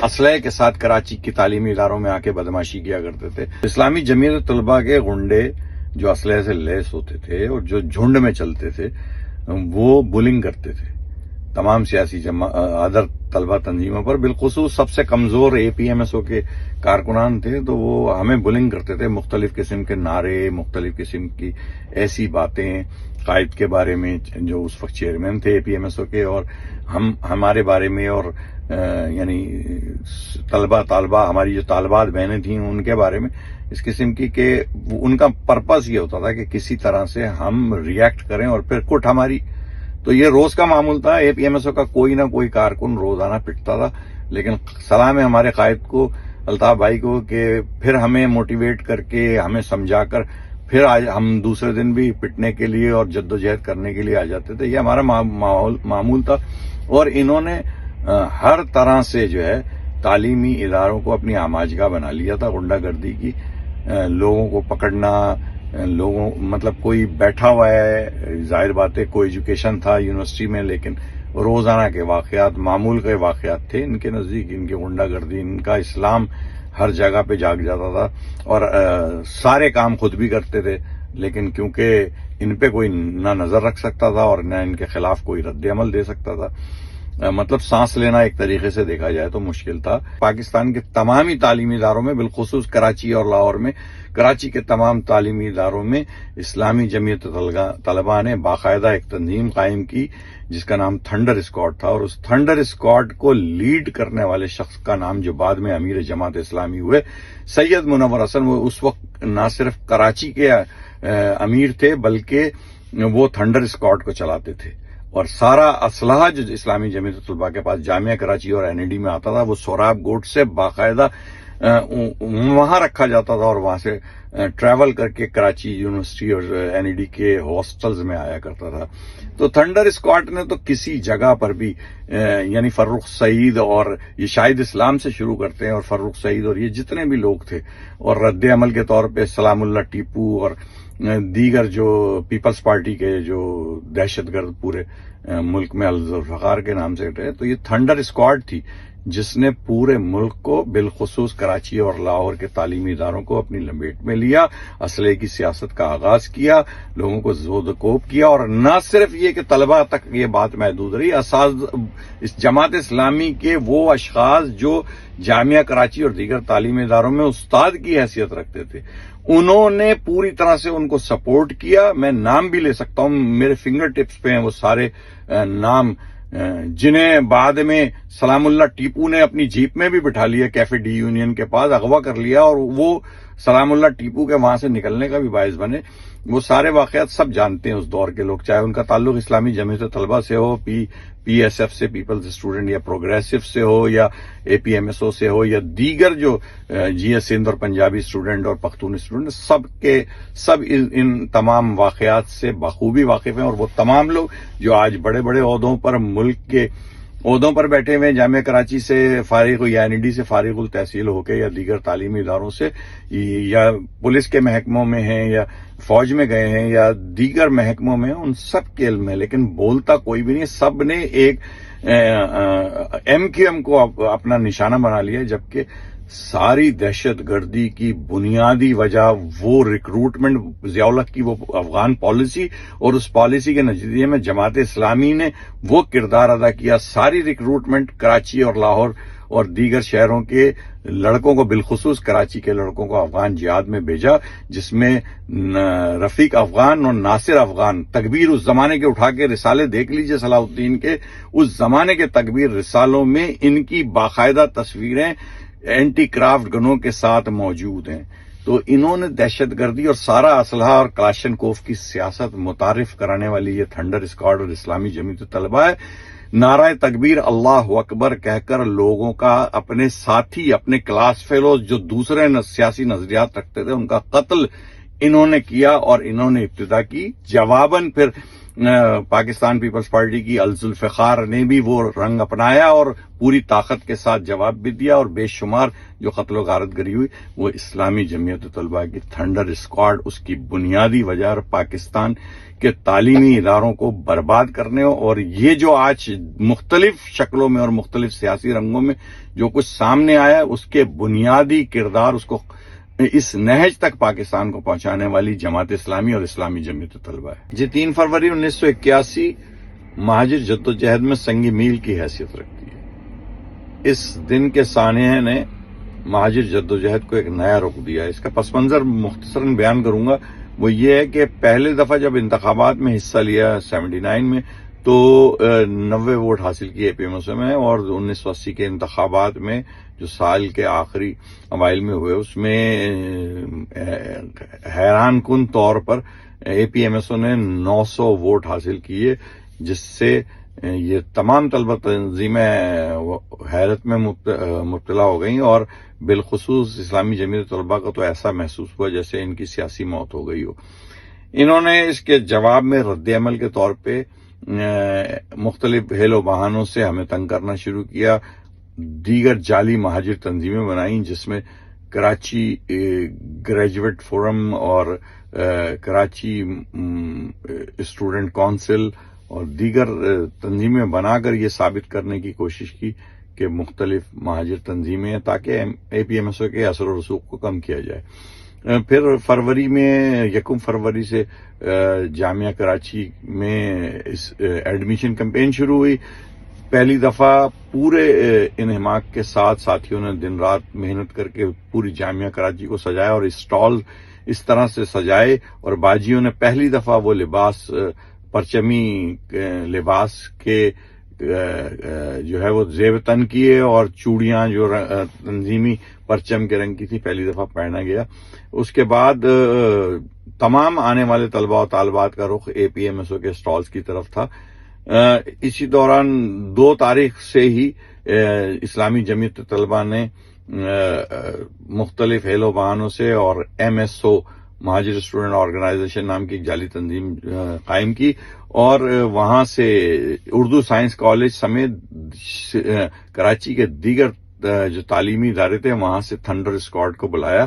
اسلحے کے ساتھ کراچی کی تعلیمی اداروں میں آ کے بدماشی کیا کرتے تھے۔ اسلامی جمعیت طلبہ کے غنڈے جو اسلحے سے لیس ہوتے تھے اور جو جھنڈ میں چلتے تھے، وہ بولنگ کرتے تھے تمام سیاسی ادر طلبہ تنظیموں پر، بالخصوص سب سے کمزور اے پی ایم ایس او کے کارکنان تھے، تو وہ ہمیں بولنگ کرتے تھے، مختلف قسم کے نعرے، مختلف قسم کی ایسی باتیں قائد کے بارے میں جو اس وقت چیئرمین تھے اے پی ایم ایس او کے، اور ہمارے بارے میں، اور یعنی طالبہ ہماری جو طالبات بہنیں تھیں ان کے بارے میں اس قسم کی، کہ ان کا پرپس یہ ہوتا تھا کہ کسی طرح سے ہم ریئیکٹ کریں اور پھر کٹ ہماری۔ تو یہ روز کا معمول تھا، اے پی ایم ایس او کا کوئی نہ کوئی کارکن روزانہ پٹتا تھا، لیکن سلام ہے ہمارے قائد کو، الطاف بھائی کو، کہ پھر ہمیں موٹیویٹ کر کے ہمیں سمجھا کر پھر ہم دوسرے دن بھی پٹنے کے لیے اور جدوجہد کرنے کے لیے آ جاتے تھے۔ یہ ہمارا معمول تھا، اور انہوں نے ہر طرح سے جو ہے تعلیمی اداروں کو اپنی آماجگاہ بنا لیا تھا غنڈہ گردی کی، لوگوں کو پکڑنا، مطلب کوئی بیٹھا ہوا ہے، ظاہر بات ہے کوئی ایجوکیشن تھا یونیورسٹی میں، لیکن روزانہ کے واقعات، معمول کے واقعات تھے ان کے نزدیک، ان کی غنڈہ گردی، ان کا اسلام ہر جگہ پہ جاگ جاتا تھا، اور سارے کام خود بھی کرتے تھے، لیکن کیونکہ ان پہ کوئی نہ نظر رکھ سکتا تھا اور نہ ان کے خلاف کوئی رد عمل دے سکتا تھا، مطلب سانس لینا ایک طریقے سے دیکھا جائے تو مشکل تھا۔ پاکستان کے تمامی تعلیمی اداروں میں، بالخصوص کراچی اور لاہور میں، کراچی کے تمام تعلیمی اداروں میں اسلامی جمعیت طلبہ نے باقاعدہ ایک تنظیم قائم کی جس کا نام تھنڈر اسکواڈ تھا، اور اس تھنڈر اسکواڈ کو لیڈ کرنے والے شخص کا نام جو بعد میں امیر جماعت اسلامی ہوئے، سید منور حسن، وہ اس وقت نہ صرف کراچی کے امیر تھے بلکہ وہ تھنڈر اسکواڈ کو چلاتے تھے، اور سارا اسلحہ جو اسلامی جمعیت طلبہ کے پاس جامعہ کراچی اور این ای ڈی میں آتا تھا وہ سوراب گوٹ سے باقاعدہ وہاں رکھا جاتا تھا، اور وہاں سے ٹریول کر کے کراچی یونیورسٹی اور این ای ڈی کے ہاسٹلز میں آیا کرتا تھا۔ تو تھنڈر اسکواڈ نے تو کسی جگہ پر بھی، یعنی فرخ سعید، اور یہ شاہد اسلام سے شروع کرتے ہیں، اور فرخ سعید اور یہ جتنے بھی لوگ تھے، اور رد عمل کے طور پہ سلام اللہ ٹیپو اور دیگر جو پیپلز پارٹی کے جو دہشت گرد پورے ملک میں الذوالفقار کے نام سے رہے، تو یہ تھنڈر اسکواڈ تھی جس نے پورے ملک کو بالخصوص کراچی اور لاہور کے تعلیمی اداروں کو اپنی لپیٹ میں لیا، اسلحے کی سیاست کا آغاز کیا، لوگوں کو زود و کوب کیا، اور نہ صرف یہ کہ طلبہ تک یہ بات محدود رہی، اس جماعت اسلامی کے وہ اشخاص جو جامعہ کراچی اور دیگر تعلیمی اداروں میں استاد کی حیثیت رکھتے تھے، انہوں نے پوری طرح سے ان کو سپورٹ کیا. میں نام بھی لے سکتا ہوں، میرے فنگر ٹپس پہ ہیں وہ سارے نام، جنہیں بعد میں سلام اللہ ٹیپو نے اپنی جیپ میں بھی بٹھا لیا، کیفے ڈی یونین کے پاس اغوا کر لیا، اور وہ سلام اللہ ٹیپو کے وہاں سے نکلنے کا بھی باعث بنے. وہ سارے واقعات سب جانتے ہیں اس دور کے لوگ، چاہے ان کا تعلق اسلامی جمعیت طلبہ سے ہو، پی ایس ایف سے، پیپلز اسٹوڈنٹ یا پروگریسو سے ہو، یا اے پی ایم ایس او سے ہو، یا دیگر جو جی ایس سندھ اور پنجابی اسٹوڈنٹ اور پختون اسٹوڈنٹ، سب ان تمام واقعات سے بخوبی واقف ہیں. اور وہ تمام لوگ جو آج بڑے بڑے عہدوں پر، ملک کے عہدوں پر بیٹھے ہوئے، جامعہ کراچی سے فارغ یا این ای ڈی سے فارغ التحصیل ہو کے، یا دیگر تعلیمی اداروں سے، یا پولیس کے محکموں میں ہیں، یا فوج میں گئے ہیں، یا دیگر محکموں میں ہیں، ان سب کے علم ہے، لیکن بولتا کوئی بھی نہیں. سب نے ایک ایم کیو ایم کو اپنا نشانہ بنا لیا، جبکہ ساری دہشت گردی کی بنیادی وجہ وہ ریکروٹمنٹ، ضیاء الحق کی وہ افغان پالیسی، اور اس پالیسی کے نتیجے میں جماعت اسلامی نے وہ کردار ادا کیا. ساری ریکروٹمنٹ کراچی اور لاہور اور دیگر شہروں کے لڑکوں کو، بالخصوص کراچی کے لڑکوں کو افغان جہاد میں بھیجا، جس میں رفیق افغان اور ناصر افغان. تکبیر اس زمانے کے اٹھا کے رسالے دیکھ لیجئے صلاح الدین کے، اس زمانے کے تکبیر رسالوں میں ان کی باقاعدہ تصویریں اینٹی کرافٹ گنوں کے ساتھ موجود ہیں. تو انہوں نے دہشت گردی اور سارا اسلحہ اور کلاشنکوف کی سیاست متعارف کرانے والی یہ تھنڈر اسکواڈ اور اسلامی جمعیت طلبہ ہے. نعرہ تکبیر اللہ اکبر کہہ کر لوگوں کا، اپنے ساتھی، اپنے کلاس فیلوز جو دوسرے سیاسی نظریات رکھتے تھے، ان کا قتل انہوں نے کیا، اور انہوں نے ابتدا کی. جواباً پھر پاکستان پیپلز پارٹی کی الذوالفقار نے بھی وہ رنگ اپنایا اور پوری طاقت کے ساتھ جواب بھی دیا، اور بے شمار جو قتل و غارت گری ہوئی وہ اسلامی جمعیت طلبہ کی تھنڈر اسکواڈ اس کی بنیادی وجہ، اور پاکستان کے تعلیمی اداروں کو برباد کرنے. اور یہ جو آج مختلف شکلوں میں اور مختلف سیاسی رنگوں میں جو کچھ سامنے آیا، اس کے بنیادی کردار، اس کو اس نہج تک پاکستان کو پہنچانے والی جماعت اسلامی اور اسلامی جمعیت طلبہ ہے. جی 3 فروری 1981 مہاجر جدوجہد میں سنگ میل کی حیثیت رکھتی ہے. اس دن کے سانحے نے مہاجر جدوجہد کو ایک نیا رخ دیا. اس کا پس منظر مختصراً بیان کروں گا. وہ یہ ہے کہ پہلے دفعہ جب انتخابات میں حصہ لیا 79 میں، تو 90 ووٹ حاصل کیے اے پی ایم ایس میں، اور 1980 کے انتخابات میں جو سال کے آخری اوائل میں ہوئے، اس میں حیران کن طور پر اے پی ایم ایس نے 900 ووٹ حاصل کیے، جس سے یہ تمام طلبہ تنظیمیں حیرت میں مبتلا ہو گئیں، اور بالخصوص اسلامی جمعیت طلبہ کو تو ایسا محسوس ہوا جیسے ان کی سیاسی موت ہو گئی ہو. انہوں نے اس کے جواب میں رد عمل کے طور پہ مختلف ہیل و بہانوں سے ہمیں تنگ کرنا شروع کیا. دیگر جعلی مہاجر تنظیمیں بنائیں، جس میں کراچی گریجویٹ فورم اور کراچی اسٹوڈنٹ کونسل اور دیگر تنظیمیں بنا کر یہ ثابت کرنے کی کوشش کی کہ مختلف مہاجر تنظیمیں، تاکہ اے پی ایم ایس او کے اثر و رسوخ کو کم کیا جائے. پھر فروری میں 1 فروری سے جامعہ کراچی میں ایڈمیشن کیمپین شروع ہوئی. پہلی دفعہ پورے انہماک کے ساتھ ساتھیوں نے دن رات محنت کر کے پوری جامعہ کراچی کو سجایا، اور اسٹال اس طرح سے سجائے، اور باجیوں نے پہلی دفعہ وہ لباس، پرچمی لباس کے جو ہے وہ زیب تن کیے، اور چوڑیاں جو تنظیمی پرچم کے رنگ کی تھی پہلی دفعہ پہنا گیا. اس کے بعد تمام آنے والے طلبہ و طالبات کا رخ اے پی ایم ایس او کے اسٹالز کی طرف تھا. اسی دوران 2 تاریخ سے ہی اسلامی جمعیت طلبہ نے مختلف ہیل و بہانوں سے اور ایم ایس او مہاجر اسٹوڈنٹ آرگنائزیشن نام کی ایک جعلی تنظیم قائم کی، اور وہاں سے اردو سائنس کالج سمیت کراچی کے دیگر جو تعلیمی ادارے تھے وہاں سے تھنڈر اسکواڈ کو بلایا.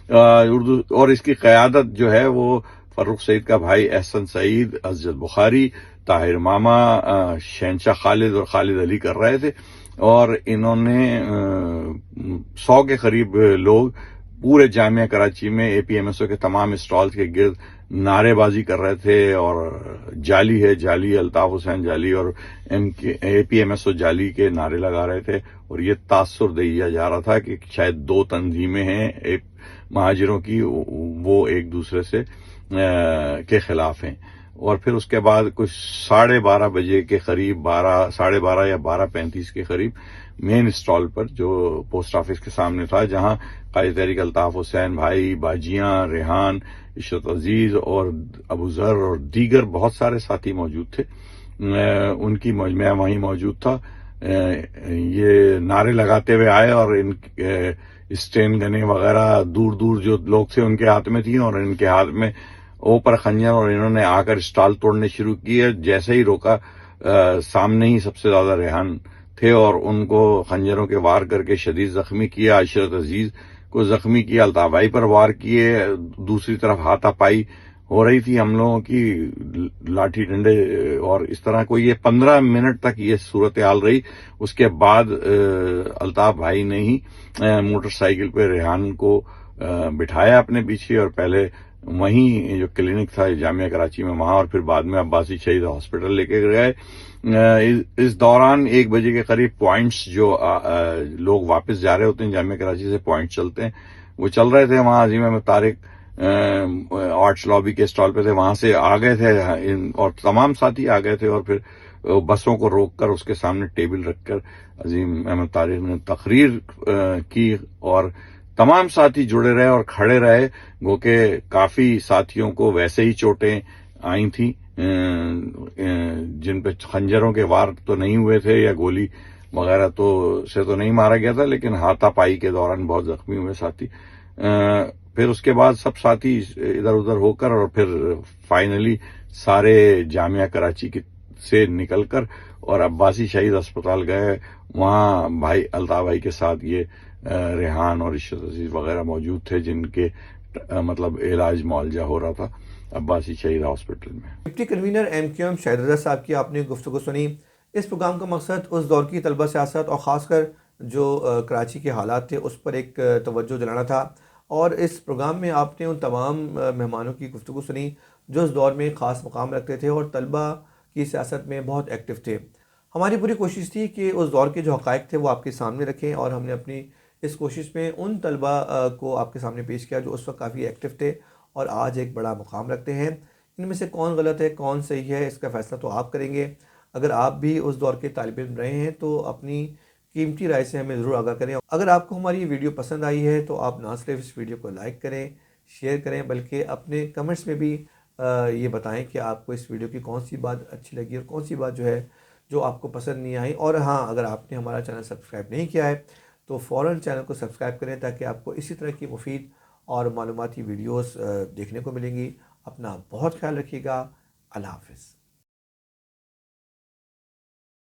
اردو، اور اس کی قیادت جو ہے وہ فروخ سعید کا بھائی احسن سعید، اسجد بخاری، طاہر ماما، شہنشاہ خالد اور خالد علی کر رہے تھے. اور انہوں نے 100 کے قریب لوگ پورے جامعہ کراچی میں اے پی ایم ایس او کے تمام اسٹالز کے گرد نعرے بازی کر رہے تھے، اور جعلی ہے جعلی، الطاف حسین جعلی اور اے پی ایم ایس او جعلی کے نعرے لگا رہے تھے، اور یہ تاثر دیا جا رہا تھا کہ شاید 2 تنظیمیں ہیں مہاجروں کی، وہ ایک دوسرے سے کے خلاف ہیں۔ اور پھر اس کے بعد کچھ 12:30 بجے کے قریب 12:30 یا 12:35 کے قریب مین اسٹال پر جو پوسٹ آفس کے سامنے تھا، جہاں قائد تحریک الطاف حسین بھائی، باجیاں، ریحان، عشرت عزیز اور ابو ذر اور دیگر بہت سارے ساتھی موجود تھے، ان کی میں وہیں موجود تھا، یہ نعرے لگاتے ہوئے آئے، اور ان اسٹین گنیں وغیرہ دور دور جو لوگ تھے ان کے ہاتھ میں تھیں، اور ان کے ہاتھ میں اوپر خنجر، اور انہوں نے آ کر اسٹال توڑنے شروع کیے۔ جیسے ہی روکا، سامنے ہی سب سے زیادہ ریحان تھے، اور ان کو خنجروں کے وار کر کے شدید زخمی کیا، عشرت عزیز کو زخمی کیا، الطاف بھائی پر وار کیے، دوسری طرف ہاتھا پائی ہو رہی تھی ہم لوگوں کی، لاٹھی ڈنڈے، اور اس طرح کو یہ 15 منٹ تک یہ صورتحال رہی۔ اس کے بعد الطاف بھائی نے ہی موٹر سائیکل پہ ریحان کو بٹھایا اپنے پیچھے، اور پہلے وہیں جو کلینک تھا جامعہ کراچی میں وہاں، اور پھر بعد میں عباسی شہید ہاسپٹل لے کے گئے۔ اس دوران 1 بجے کے قریب پوائنٹس جو لوگ واپس جا رہے ہوتے ہیں جامعہ کراچی سے، پوائنٹ چلتے ہیں، وہ چل رہے تھے وہاں عظیم احمد طارق آرٹس لابی کے اسٹال پہ تھے، وہاں سے آ گئے تھے، اور تمام ساتھی آ گئے تھے، اور پھر بسوں کو روک کر اس کے سامنے ٹیبل رکھ کر عظیم احمد طارق نے تقریر کی، اور تمام ساتھی جڑے رہے اور کھڑے رہے، گو کہ کافی ساتھیوں کو ویسے ہی چوٹیں آئی تھیں، جن پہ خنجروں کے وار تو نہیں ہوئے تھے یا گولی وغیرہ سے تو نہیں مارا گیا تھا، لیکن ہاتھا پائی کے دوران بہت زخمی ہوئے ساتھی۔ پھر اس کے بعد سب ساتھی ادھر ادھر ہو کر، اور پھر فائنلی سارے جامعہ کراچی سے نکل کر اور عباسی شہید ہسپتال گئے، وہاں بھائی الطاف بھائی کے ساتھ یہ ریحان اور عشرت عزیز وغیرہ موجود تھے، جن کے مطلب علاج معالجہ ہو رہا تھا عباسی شہید ہاسپٹل میں۔ ڈپٹی کنوینر MQM شاہد رضا صاحب کی آپ نے گفتگو سنی۔ اس پروگرام کا مقصد اس دور کی طلبہ سیاست اور خاص کر جو کراچی کے حالات تھے اس پر ایک توجہ دلانا تھا، اور اس پروگرام میں آپ نے ان تمام مہمانوں کی گفتگو سنی جو اس دور میں خاص مقام رکھتے تھے اور طلبہ کی سیاست میں بہت ایکٹیو تھے۔ ہماری پوری کوشش تھی کہ اس دور کے جو حقائق تھے وہ آپ کے سامنے رکھیں، اور ہم نے اپنی اس کوشش میں ان طلبہ کو آپ کے سامنے پیش کیا جو اس وقت کافی ایکٹیو تھے اور آج ایک بڑا مقام رکھتے ہیں۔ ان میں سے کون غلط ہے کون صحیح ہے اس کا فیصلہ تو آپ کریں گے۔ اگر آپ بھی اس دور کے طالب علم رہے ہیں تو اپنی قیمتی رائے سے ہمیں ضرور آگاہ کریں۔ اگر آپ کو ہماری یہ ویڈیو پسند آئی ہے تو آپ نہ صرف اس ویڈیو کو لائک کریں، شیئر کریں، بلکہ اپنے کمنٹس میں بھی یہ بتائیں کہ آپ کو اس ویڈیو کی کون سی بات اچھی لگی اور کون سی بات جو آپ کو پسند نہیں آئی۔ اور ہاں، اگر آپ نے ہمارا چینل سبسکرائب نہیں کیا ہے تو فوراً چینل کو سبسکرائب کریں تاکہ آپ کو اسی طرح کی مفید اور معلوماتی ویڈیوز دیکھنے کو ملیں گی۔ اپنا بہت خیال رکھیے گا۔ اللہ حافظ۔